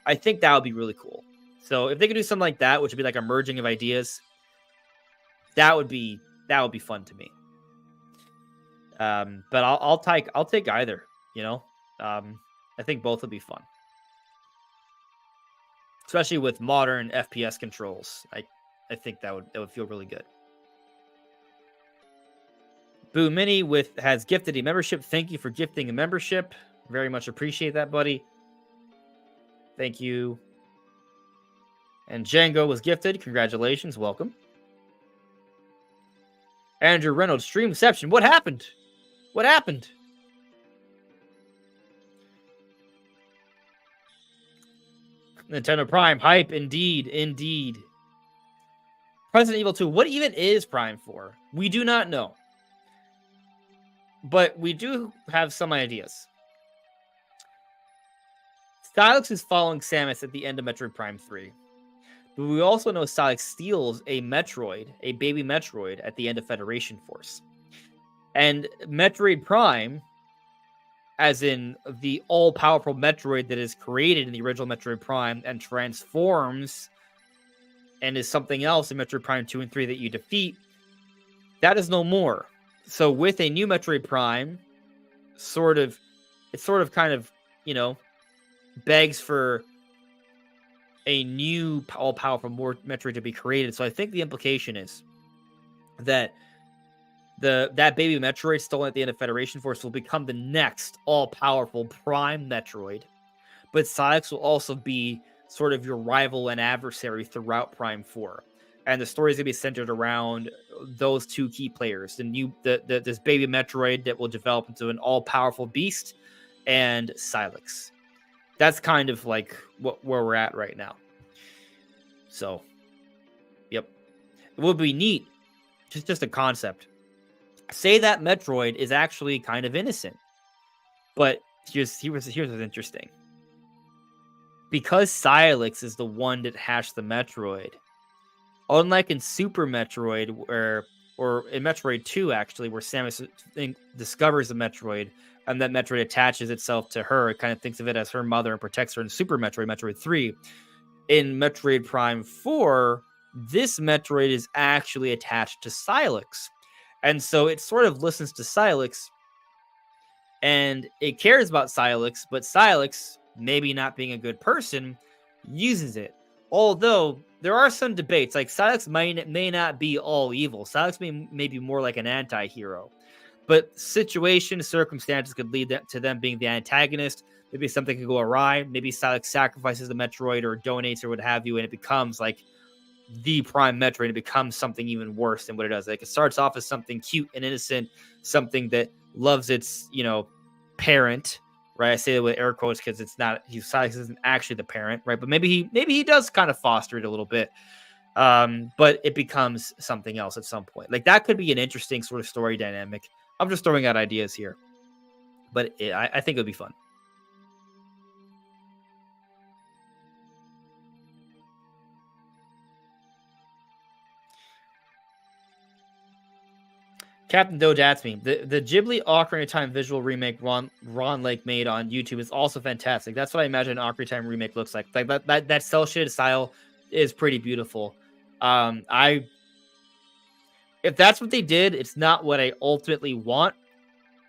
I think that would be really cool. So if they could do something like that, which would be like a merging of ideas, that would be fun to me. But I'll take either. You know, I think both would be fun, especially with modern FPS controls. I think that would feel really good. Boo Mini has gifted a membership. Thank you for gifting a membership. Very much appreciate that, buddy. Thank you. And Django was gifted. Congratulations. Welcome. Andrew Reynolds, Streamception. What happened? What happened? Nintendo Prime. Hype. Indeed. Indeed. Resident Evil 2. What even is Prime 4? We do not know. But we do have some ideas. Stylix is following Samus at the end of Metroid Prime 3. But we also know Stylix steals a Metroid, a baby Metroid, at the end of Federation Force. And Metroid Prime, as in the all-powerful Metroid that is created in the original Metroid Prime and transforms and is something else in Metroid Prime 2 and 3 that you defeat, that is no more. So with a new Metroid Prime, it sort of kind of, you know, begs for a new all-powerful more Metroid to be created. So I think the implication is that that baby Metroid stolen at the end of Federation Force will become the next all-powerful Prime Metroid. But Stylix will also be sort of your rival and adversary throughout Prime 4. And the story is going to be centered around those two key players. This baby Metroid that will develop into an all-powerful beast, and Stylix. That's kind of like where we're at right now. So, yep. It would be neat. Just a concept. Say that Metroid is actually kind of innocent. But here's what's interesting. Because Stylix is the one that hatched the Metroid, unlike in Super Metroid, or in Metroid 2, actually, where Samus discovers the Metroid, and that Metroid attaches itself to her, it kind of thinks of it as her mother and protects her in Super Metroid, Metroid 3. In Metroid Prime 4, this Metroid is actually attached to Stylix. And so it sort of listens to Stylix, and it cares about Stylix, but Stylix, maybe not being a good person, uses it. Although there are some debates, like Stylix may not be all evil. Stylix may be more like an anti-hero. But situations, circumstances could lead to them being the antagonist. Maybe something could go awry. Maybe Stylix sacrifices the Metroid or donates or what have you, and it becomes like the Prime Metroid. It becomes something even worse than what it does. Like it starts off as something cute and innocent, something that loves its, parent. Right, I say that with air quotes because it's not. Stylix isn't actually the parent, right? But maybe he does kind of foster it a little bit. But it becomes something else at some point. Like that could be an interesting sort of story dynamic. I'm just throwing out ideas here, but I think it would be fun. Captain Dodatsme, the Ghibli Ocarina of Time visual remake Ron Lake made on YouTube is also fantastic. That's what I imagine an Ocarina of Time remake looks like. Like that cel shaded style is pretty beautiful. If that's what they did, it's not what I ultimately want,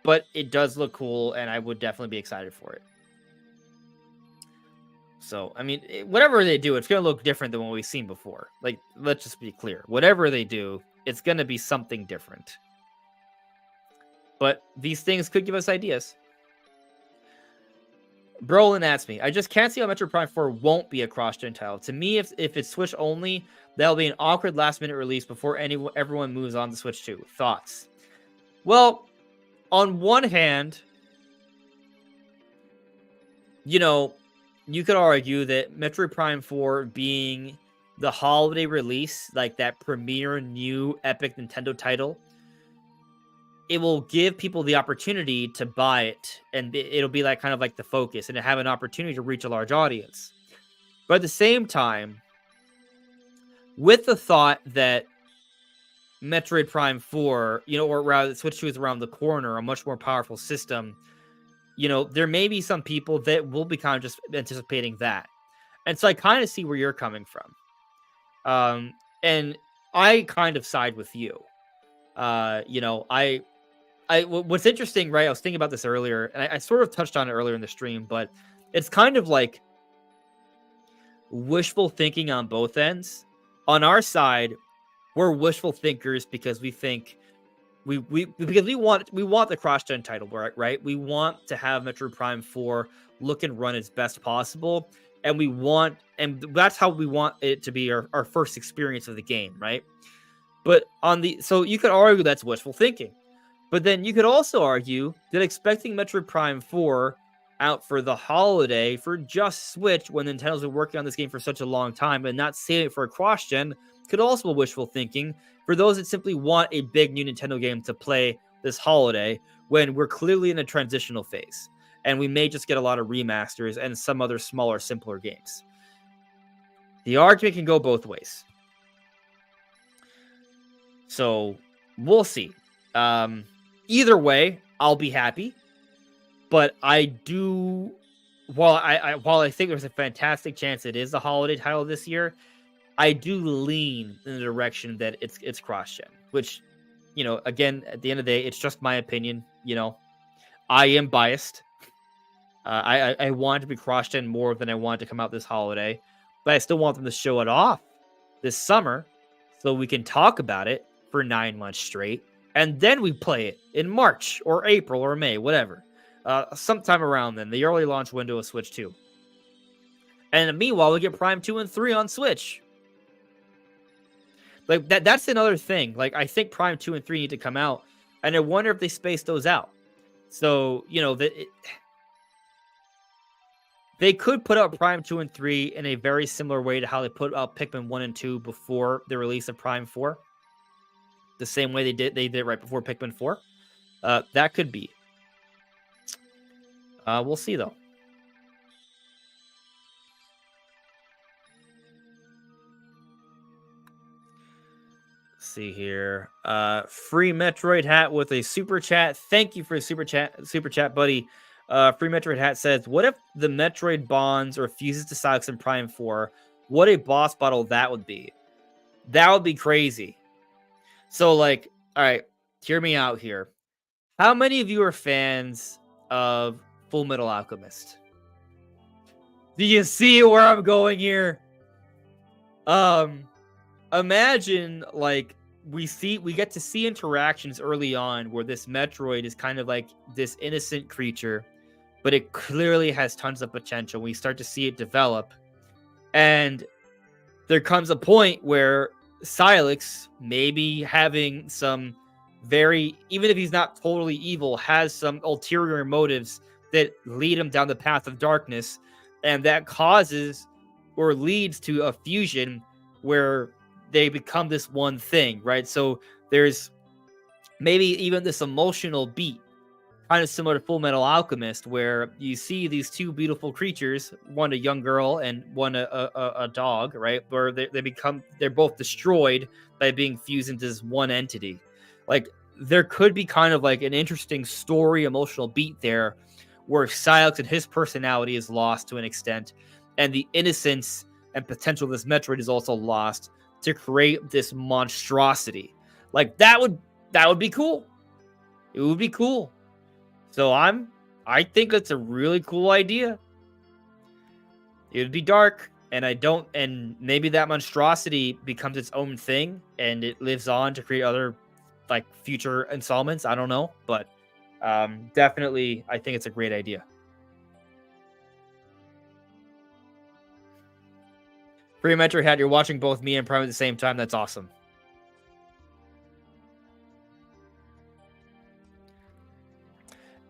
but it does look cool, and I would definitely be excited for it. So, I mean, whatever they do, it's going to look different than what we've seen before. Like, let's just be clear. Whatever they do, it's going to be something different. But these things could give us ideas. Brolin asks me, I just can't see how Metroid Prime 4 won't be a cross-gen title. To me, if it's Switch only, that'll be an awkward last-minute release before everyone moves on to Switch 2. Thoughts? Well, on one hand, you could argue that Metroid Prime 4 being the holiday release, like that premier new epic Nintendo title, it will give people the opportunity to buy it, and it'll be like kind of like the focus, and have an opportunity to reach a large audience. But at the same time, with the thought that Metroid Prime 4, or rather Switch 2 is around the corner, a much more powerful system, there may be some people that will be kind of just anticipating that. And so I kind of see where you're coming from. And I kind of side with you. What's interesting, right? I was thinking about this earlier, and I sort of touched on it earlier in the stream, but it's kind of like wishful thinking on both ends. On our side, we're wishful thinkers because we think because we want the cross-gen title, right? We want to have Metroid Prime 4 look and run as best possible, and that's how we want it to be our first experience of the game, right? But so you could argue that's wishful thinking. But then you could also argue that expecting Metroid Prime 4 out for the holiday for just Switch when Nintendo's been working on this game for such a long time and not saving it for a cross-gen could also be wishful thinking for those that simply want a big new Nintendo game to play this holiday when we're clearly in a transitional phase. And we may just get a lot of remasters and some other smaller, simpler games. The argument can go both ways. So we'll see. Either way, I'll be happy. But I do, while I think there's a fantastic chance it is a holiday title this year, I do lean in the direction that it's cross-gen, which, again, at the end of the day, it's just my opinion. I am biased. I want it to be cross-gen more than I want it to come out this holiday, but I still want them to show it off this summer so we can talk about it for 9 months straight, and then we play it in March or April or May, whatever. Sometime around then, the early launch window of Switch 2. And meanwhile, we get Prime 2 and 3 on Switch. Like, that's another thing. Like, I think Prime 2 and 3 need to come out, and I wonder if they space those out. So, they could put out Prime 2 and 3 in a very similar way to how they put out Pikmin 1 and 2 before the release of Prime 4. The same way they did right before Pikmin 4. That could be. We'll see, though. Let's see here. Free Metroid hat with a super chat. Thank you for a super chat, buddy. Free Metroid hat says, "What if the Metroid bonds or fuses to Sax in Prime 4? What a boss battle that would be. That would be crazy." So, like, all right, hear me out here. How many of you are fans of Full Metal Alchemist? Do you see where I'm going here? Imagine, like, we get to see interactions early on where this Metroid is kind of like this innocent creature, but it clearly has tons of potential. We start to see it develop, and there comes a point where Silex, maybe having some even if he's not totally evil, has some ulterior motives that lead him down the path of darkness, and that causes or leads to a fusion where they become this one thing, right? So there's maybe even this emotional beat, kind of similar to Full Metal Alchemist, where you see these two beautiful creatures, one a young girl and one a dog, right? Where they're both destroyed by being fused into this one entity. Like, there could be kind of like an interesting story, emotional beat there, where Silex and his personality is lost to an extent, and the innocence and potential of this Metroid is also lost to create this monstrosity. Like, that would be cool. It would be cool. So I think that's a really cool idea. It would be dark, and maybe that monstrosity becomes its own thing and it lives on to create other, like, future installments. I don't know, but definitely I think it's a great idea. Free Metroid hat, you're watching both me and Prime at the same time. That's awesome.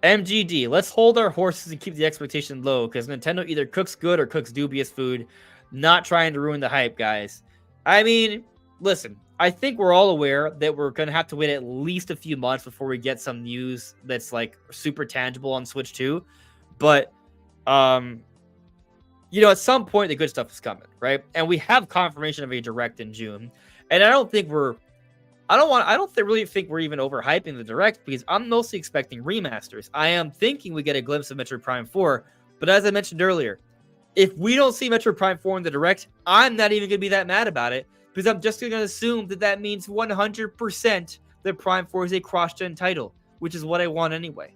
MGD, let's hold our horses and keep the expectation low, because Nintendo either cooks good or cooks dubious food. Not trying to ruin the hype, guys. I mean, listen, I think we're all aware that we're going to have to wait at least a few months before we get some news that's, like, super tangible on Switch 2. But, at some point, the good stuff is coming, right? And we have confirmation of a Direct in June. And I don't think we're I don't really think we're even overhyping the Direct, because I'm mostly expecting remasters. I am thinking we get a glimpse of Metroid Prime 4, but as I mentioned earlier, if we don't see Metroid Prime 4 in the Direct, I'm not even going to be that mad about it, because I'm just going to assume that that means 100% that Prime 4 is a cross-gen title, which is what I want anyway.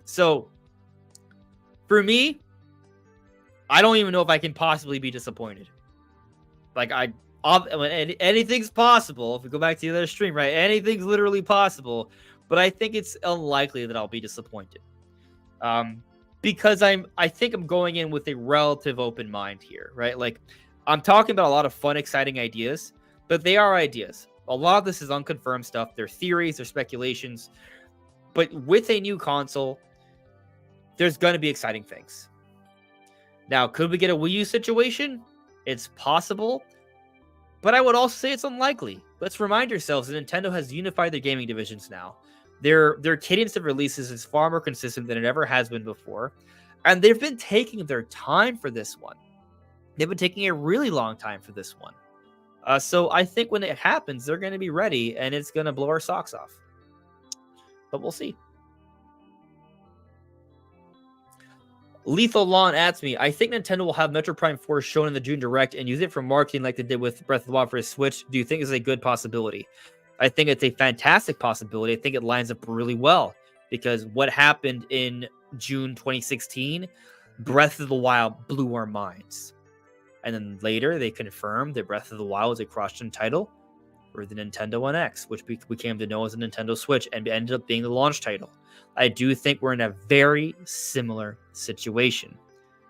So, for me, I don't even know if I can possibly be disappointed. Like, anything's possible. If we go back to the other stream, right? Anything's literally possible, but I think it's unlikely that I'll be disappointed. Because I think I'm going in with a relative open mind here, right? Like, I'm talking about a lot of fun, exciting ideas, but they are ideas. A lot of this is unconfirmed stuff. They're theories, they're speculations. But with a new console, there's going to be exciting things. Now, could we get a Wii U situation? It's possible, but I would also say it's unlikely. Let's remind ourselves that Nintendo has unified their gaming divisions now. Their cadence of releases is far more consistent than it ever has been before, and they've been taking their time for this one. They've been taking a really long time for this one. So I think when it happens, they're going to be ready, and it's going to blow our socks off. But we'll see. Lethal Lawn asks me, I think Nintendo will have Metroid Prime 4 shown in the June Direct and use it for marketing like they did with Breath of the Wild for his Switch. Do you think it's a good possibility? I think it's a fantastic possibility. I think it lines up really well, because what happened in June 2016, Breath of the Wild blew our minds. And then later they confirmed that Breath of the Wild was a cross-gen title for the Nintendo One X, which we came to know as a Nintendo Switch, and ended up being the launch title. I do think we're in a very similar situation.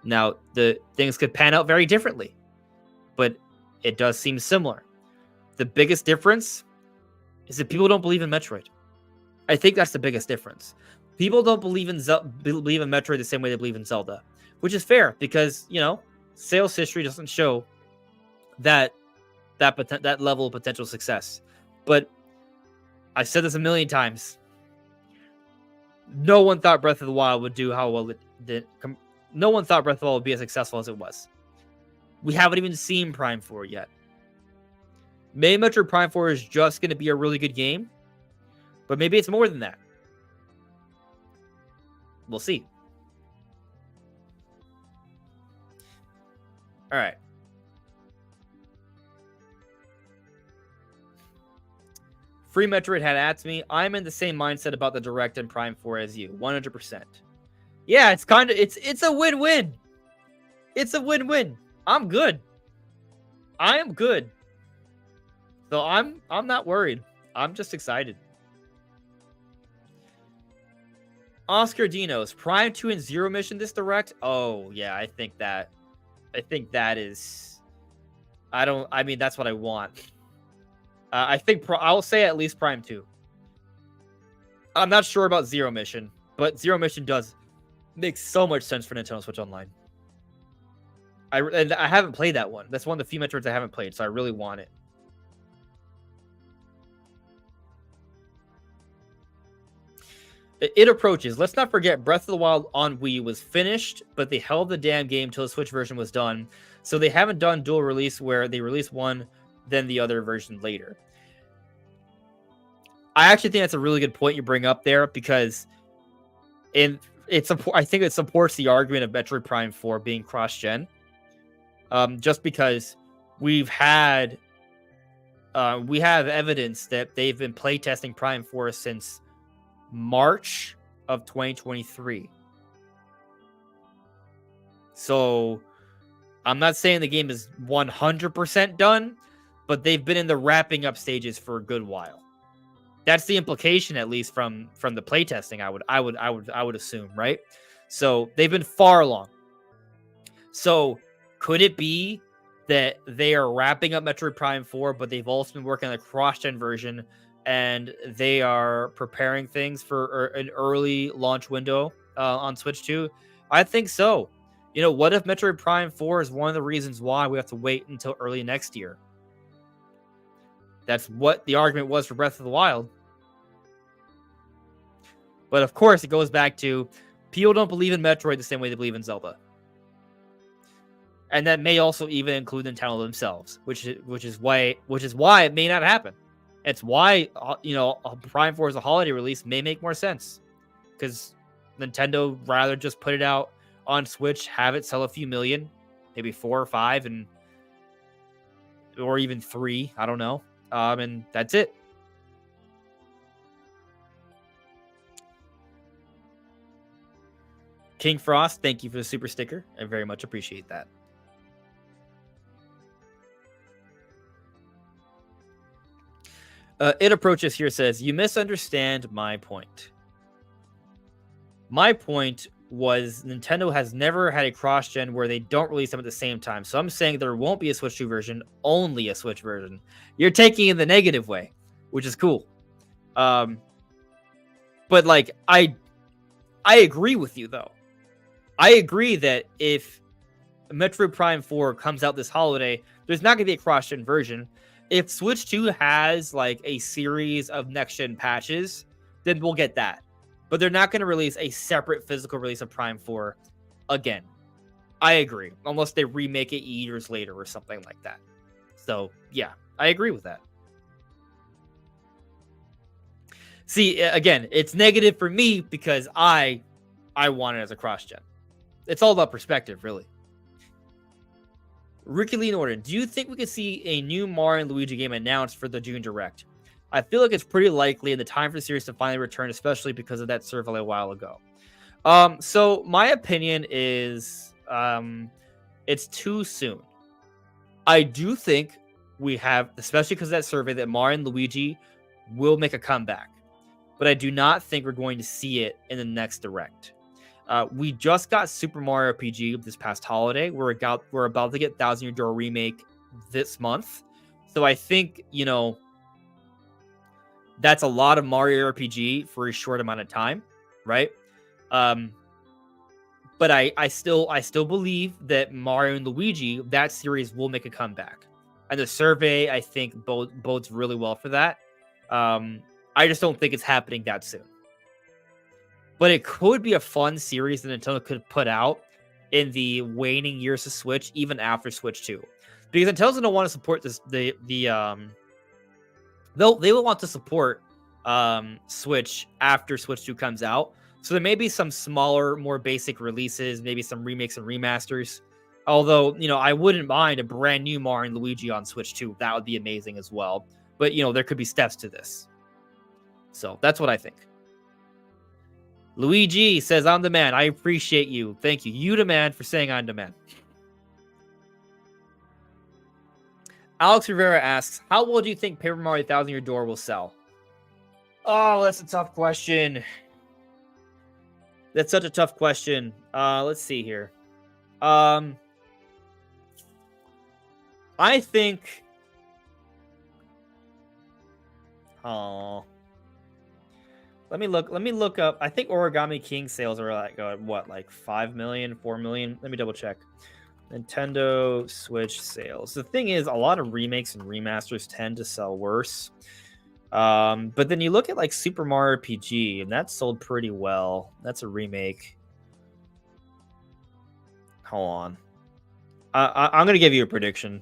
Now, the things could pan out very differently, but it does seem similar. The biggest difference is that people don't believe in Metroid. I think that's the biggest difference. People don't believe in Metroid the same way they believe in Zelda, which is fair, because, sales history doesn't show that level of potential success. But I've said this a million times. No one thought Breath of the Wild would do how well it did. No one thought Breath of the Wild would be as successful as it was. We haven't even seen Prime 4 yet. Maybe Metroid Prime 4 is just going to be a really good game, but maybe it's more than that. We'll see. All right. Free Metroid had asked me, I'm in the same mindset about the Direct and Prime 4 as you, 100%. Yeah, it's a win-win. It's a win-win. I'm good. I am good. So I'm not worried. I'm just excited. Oscar Dinos, Prime 2 and Zero Mission this Direct? Oh, yeah, I think that is... that's what I want. I think I'll say at least Prime 2. I'm not sure about Zero Mission, but Zero Mission does make so much sense for Nintendo Switch Online. I haven't played that one. That's one of the few Metroids I haven't played, so I really want it. It approaches. Let's not forget, Breath of the Wild on Wii was finished, but they held the damn game till the Switch version was done. So they haven't done dual release where they release one, then the other version later. I actually think that's a really good point you bring up there, because I think it supports the argument of Metroid Prime 4 being cross-gen. Just because we have evidence that they've been playtesting Prime 4 since March of 2023. So I'm not saying the game is 100% done, but they've been in the wrapping up stages for a good while. That's the implication, at least from the playtesting. I would assume, right? So they've been far along. So could it be that they are wrapping up Metroid Prime 4, but they've also been working on a cross-gen version, and they are preparing things for an early launch window on Switch 2? I think so. What if Metroid Prime 4 is one of the reasons why we have to wait until early next year? That's what the argument was for Breath of the Wild. But of course, it goes back to people don't believe in Metroid the same way they believe in Zelda. And that may also even include Nintendo themselves, which is why it may not happen. It's why a Prime 4 as a holiday release may make more sense, because Nintendo rather just put it out on Switch, have it sell a few million, maybe 4 or 5, or even 3. I don't know. And that's it. King Frost, thank you for the super sticker. I very much appreciate that. It Approaches here says, you misunderstand my point. My point was Nintendo has never had a cross-gen where they don't release them at the same time. So I'm saying there won't be a Switch 2 version, only a Switch version. You're taking it in the negative way, which is cool. But like, I agree with you, though. I agree that if Metroid Prime 4 comes out this holiday, there's not going to be a cross-gen version. If Switch 2 has like a series of next-gen patches, then we'll get that. But they're not going to release a separate physical release of Prime 4 again. I agree. Unless they remake it years later or something like that. So, yeah, I agree with that. See, again, it's negative for me because I want it as a cross-gen. It's all about perspective, really. Ricky Lee Norton, do you think we could see a new Mario and Luigi game announced for the June Direct? I feel like it's pretty likely in the time for the series to finally return, especially because of that survey a while ago. So my opinion is it's too soon. I do think we have, especially because of that survey, that Mario and Luigi will make a comeback. But I do not think we're going to see it in the next Direct. We just got Super Mario RPG this past holiday. We're about to get 1,000 Year Door Remake this month. So I think, that's a lot of Mario RPG for a short amount of time, right? But I still believe that Mario and Luigi, that series will make a comeback. And the survey, I think, bodes really well for that. I just don't think it's happening that soon. But it could be a fun series that Nintendo could put out in the waning years of Switch, even after Switch 2. Because Nintendo's going to want to support this, they will want to support Switch after Switch 2 comes out. So there may be some smaller, more basic releases, maybe some remakes and remasters. Although, I wouldn't mind a brand new Mario and Luigi on Switch 2. That would be amazing as well. But, there could be steps to this. So that's what I think. Luigi says, I'm the man. I appreciate you. Thank you. You the man for saying I'm the man. Alex Rivera asks, how well do you think Paper Mario 1,000 Year Door will sell? Oh, that's a tough question. That's such a tough question. Let's see here. I think... Oh... Let me look up. I think Origami King sales are like 5 million, 4 million. Let me double check. Nintendo Switch sales. The thing is, a lot of remakes and remasters tend to sell worse. But then you look at like Super Mario RPG, and that sold pretty well. That's a remake. Hold on. I'm going to give you a prediction.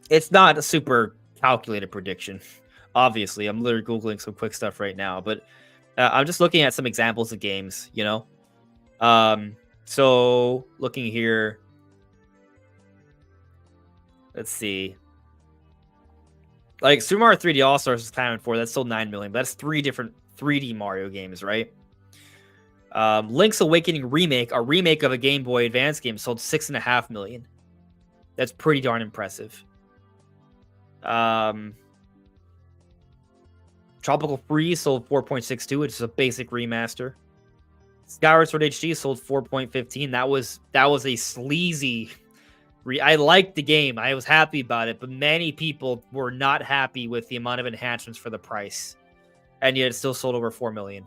It's not a super calculated prediction. Obviously, I'm literally Googling some quick stuff right now, but I'm just looking at some examples of games, So looking here, let's see. Like Super Mario 3D All-Stars is Time 4, that's sold 9 million, but that's 3 different 3D Mario games, right? Link's Awakening Remake, a remake of a Game Boy Advance game, sold 6.5 million. That's pretty darn impressive. Tropical Freeze sold 4.62, which is a basic remaster. Skyward Sword HD sold 4.15. That was a sleazy. I liked the game. I was happy about it, but many people were not happy with the amount of enhancements for the price, and yet it still sold over 4 million.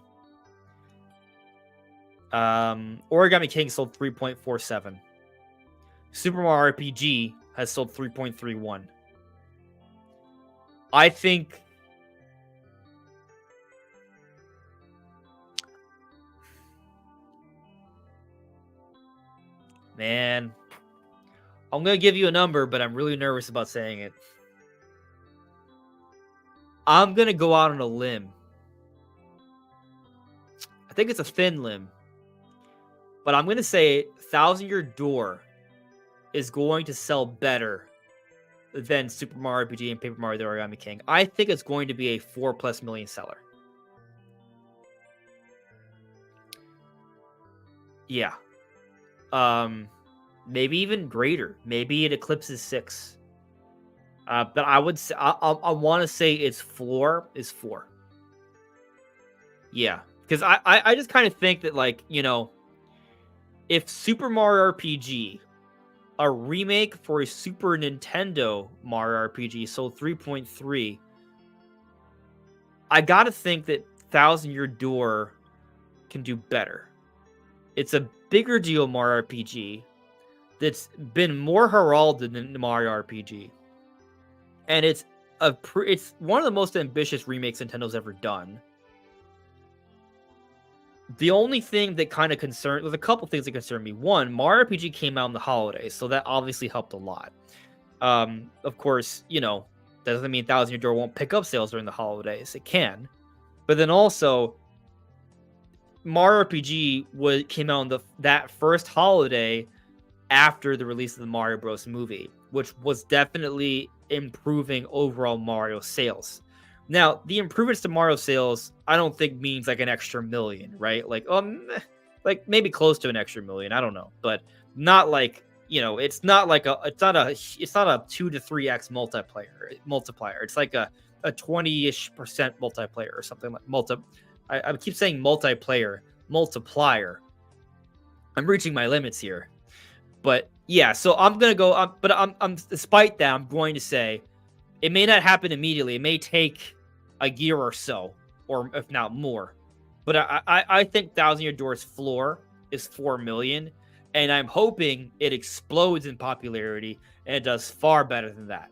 Origami King sold 3.47. Super Mario RPG has sold 3.31. I think. Man, I'm going to give you a number, but I'm really nervous about saying it. I'm gonna go out on a limb. I think it's a thin limb, but I'm gonna say Thousand Year Door is going to sell better than Super Mario RPG and Paper Mario: The Origami King. I think it's going to be a 4+ million seller. Yeah. Maybe even greater. Maybe it eclipses 6. But I would say I want to say its floor is 4. Yeah, because I just kind of think that, like, if Super Mario RPG, a remake for a Super Nintendo Mario RPG, sold 3.3, I gotta think that Thousand Year Door can do better. It's a bigger deal Mario RPG that's been more heralded than Mario RPG, and it's one of the most ambitious remakes Nintendo's ever done. The only thing that kind of there's a couple things that concern me. One, Mario RPG came out in the holidays, so that obviously helped a lot. Of course, doesn't mean Thousand Year Door won't pick up sales during the holidays. It can, but then also Mario RPG came out on that first holiday after the release of the Mario Bros. Movie, which was definitely improving overall Mario sales. Now, the improvements to Mario sales, I don't think means like an extra million, right? Like maybe close to an extra million. I don't know, but not like, it's not a 2 to 3x multiplier. It's like a 20-ish% multiplayer or something like I keep saying multiplayer, multiplier. I'm reaching my limits here. But yeah, so I'm going to go, but I'm despite that, I'm going to say it may not happen immediately. It may take a year or so, or if not more. But I think Thousand Year Door's floor is 4 million, and I'm hoping it explodes in popularity and it does far better than that.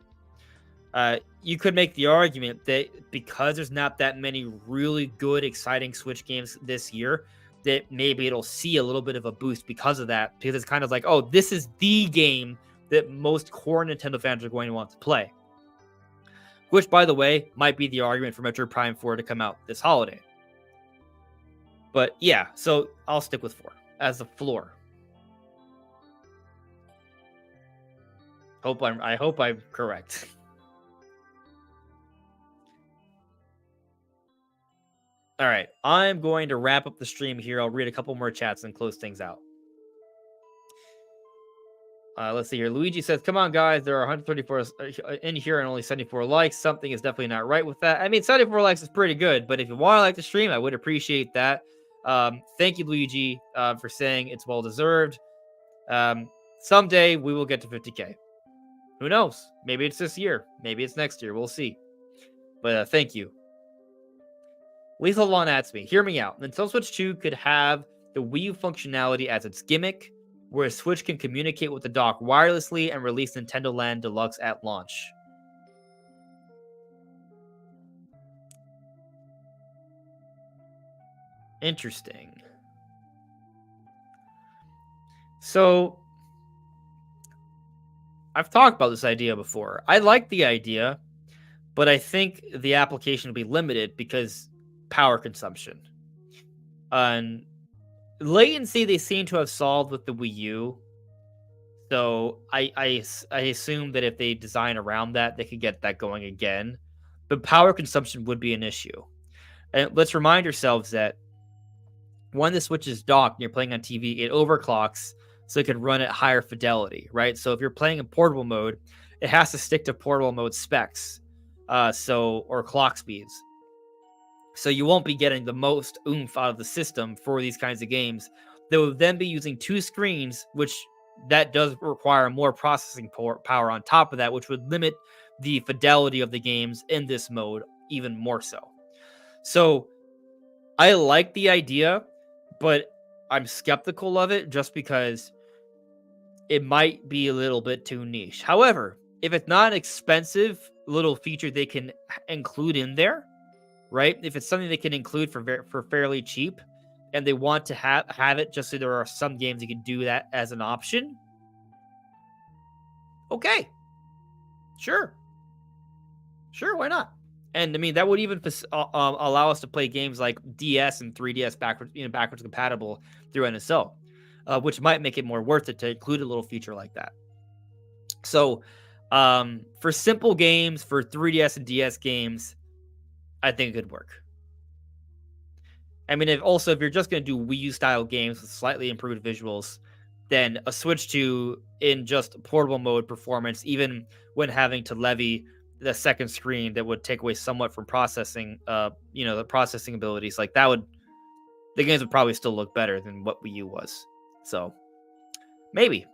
You could make the argument that because there's not that many really good, exciting Switch games this year, that maybe it'll see a little bit of a boost because of that. Because it's kind of like, oh, this is the game that most core Nintendo fans are going to want to play. Which, by the way, might be the argument for Metroid Prime 4 to come out this holiday. But yeah, so I'll stick with 4 as the floor. I hope I'm correct. All right, I'm going to wrap up the stream here. I'll read a couple more chats and close things out. Let's see here. Luigi says, come on, guys. There are 134 in here and only 74 likes. Something is definitely not right with that. I mean, 74 likes is pretty good, but if you want to like the stream, I would appreciate that. Thank you, Luigi, for saying it's well-deserved. Someday we will get to 50K. Who knows? Maybe it's this year. Maybe it's next year. We'll see. But thank you. Lethal Lawn adds me. Hear me out. Nintendo Switch 2 could have the Wii U functionality as its gimmick, where Switch can communicate with the dock wirelessly and release Nintendo Land Deluxe at launch. Interesting. So, I've talked about this idea before. I like the idea, but I think the application will be limited because power consumption. And latency they seem to have solved with the Wii U. So I assume that if they design around that, they could get that going again. But power consumption would be an issue. And let's remind ourselves that when the Switch is docked and you're playing on TV, it overclocks so it can run at higher fidelity, right? So if you're playing in portable mode, it has to stick to portable mode specs, or clock speeds. So you won't be getting the most oomph out of the system for these kinds of games. They will then be using 2 screens, which that does require more processing power on top of that, which would limit the fidelity of the games in this mode even more so. So I like the idea, but I'm skeptical of it just because it might be a little bit too niche. However, if it's not an expensive little feature they can include in there, right? If it's something they can include for fairly cheap, and they want to have it just so there are some games you can do that as an option, okay, sure, why not? And I mean, that would even allow us to play games like DS and 3DS backwards compatible through NSO, which might make it more worth it to include a little feature like that. So, for simple games, for 3DS and DS games, I think it could work. I mean, if you're just going to do Wii U style games with slightly improved visuals, then a Switch 2 in just portable mode performance, even when having to levy the second screen that would take away somewhat from processing, the processing abilities, like the games would probably still look better than what Wii U was. So maybe.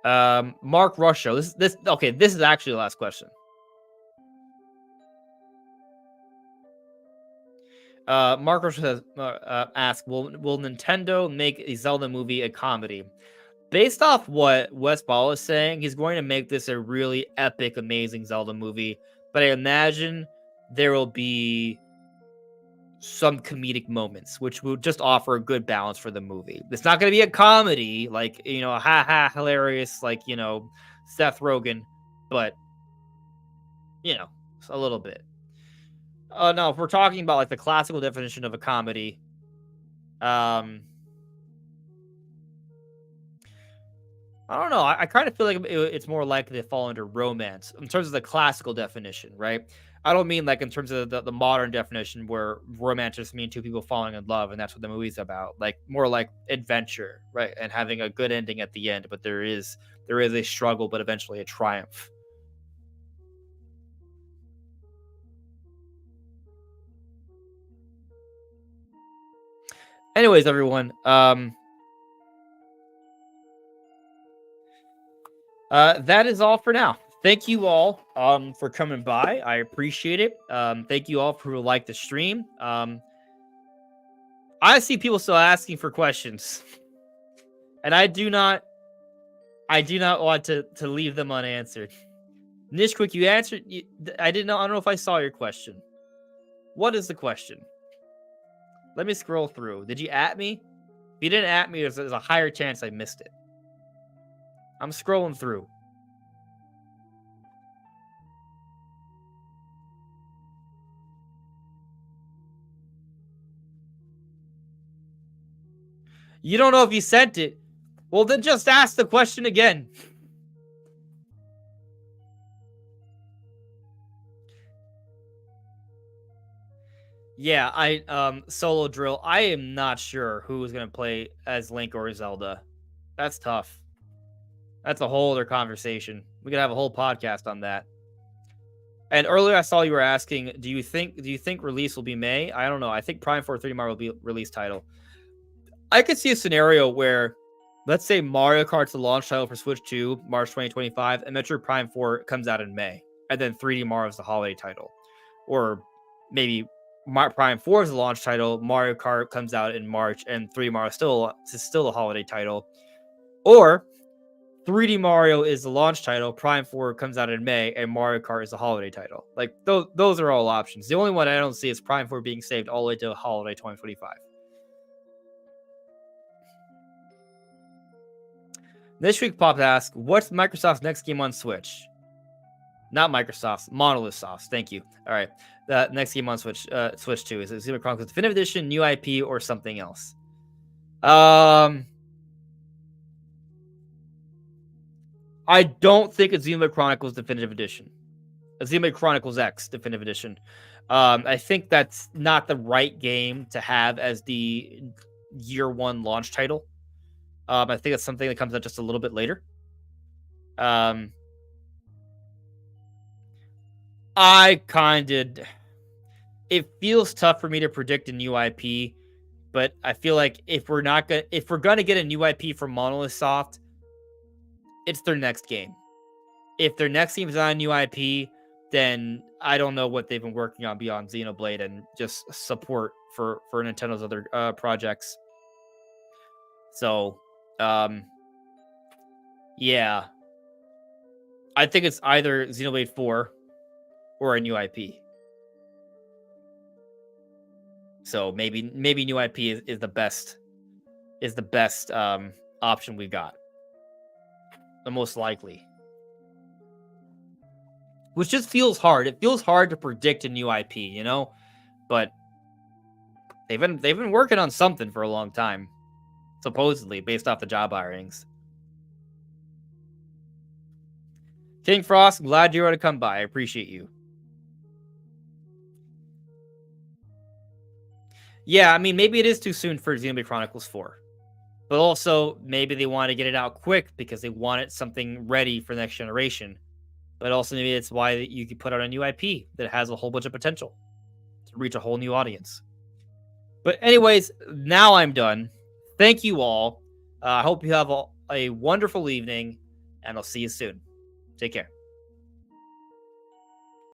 Mark Rusho. This is actually the last question. Mark Rusho has asked, will Nintendo make a Zelda movie a comedy? Based off what Wes Ball is saying, he's going to make this a really epic, amazing Zelda movie. But I imagine there will be some comedic moments, which will just offer a good balance for the movie. It's not going to be a comedy, like, hilarious, like, Seth Rogen, but, a little bit. No, if we're talking about like the classical definition of a comedy, I don't know. I kind of feel like it's more likely to fall under romance in terms of the classical definition, right? I don't mean like in terms of the modern definition where romance just mean two people falling in love and that's what the movie's about. Like more like adventure, right? And having a good ending at the end, but there is a struggle, but eventually a triumph. Anyways, everyone, that is all for now. Thank you all for coming by. I appreciate it. Thank you all who like the stream. I see people still asking for questions, and I do not want to leave them unanswered. Nishquick, you answered. I don't know if I saw your question. What is the question? Let me scroll through. Did you at me? If you didn't at me, there's a higher chance I missed it. I'm scrolling through. You don't know if you sent it. Well, then just ask the question again. Yeah, solo drill. I am not sure who is going to play as Link or Zelda. That's tough. That's a whole other conversation. We could have a whole podcast on that. And earlier I saw you were asking, do you think release will be May? I don't know. I think Prime 4 3D Mario will be release title. I could see a scenario where, let's say Mario Kart's the launch title for Switch 2, March 2025, and Metroid Prime 4 comes out in May, and then 3D Mario is the holiday title. Or maybe Prime 4 is the launch title, Mario Kart comes out in March, and 3D Mario is still a holiday title. Or 3D Mario is the launch title, Prime 4 comes out in May, and Mario Kart is the holiday title. Like, those are all options. The only one I don't see is Prime 4 being saved all the way to holiday 2025. This week, Pop asks, what's Microsoft's next game on Switch? Not Microsoft's, Monolith Soft's. Thank you. All right. The next game on Switch 2 is Xenoblade Chronicles Definitive Edition, new IP, or something else. I don't think it's Xenoblade Chronicles Definitive Edition. Xenoblade Chronicles X Definitive Edition. I think that's not the right game to have as the year one launch title. I think it's something that comes out just a little bit later. It feels tough for me to predict a new IP, but I feel like if we're gonna get a new IP from Monolith Soft, it's their next game. If their next game is on a new IP, then I don't know what they've been working on beyond Xenoblade and just support for Nintendo's other projects. So, yeah, I think it's either Xenoblade 4 or a new IP. So maybe new IP is the best option we got. The most likely. which just feels hard. It feels hard to predict a new IP, you know, but they've been working on something for a long time, supposedly based off the job hirings. King Frost, glad you were to come by. I appreciate you. Yeah, I mean, maybe it is too soon for Xenoblade Chronicles 4. But also, maybe they want to get it out quick because they wanted something ready for the next generation. But also, maybe it's why you could put out a new IP that has a whole bunch of potential to reach a whole new audience. But anyways, now I'm done. Thank you all. I hope you have a wonderful evening, and I'll see you soon. Take care.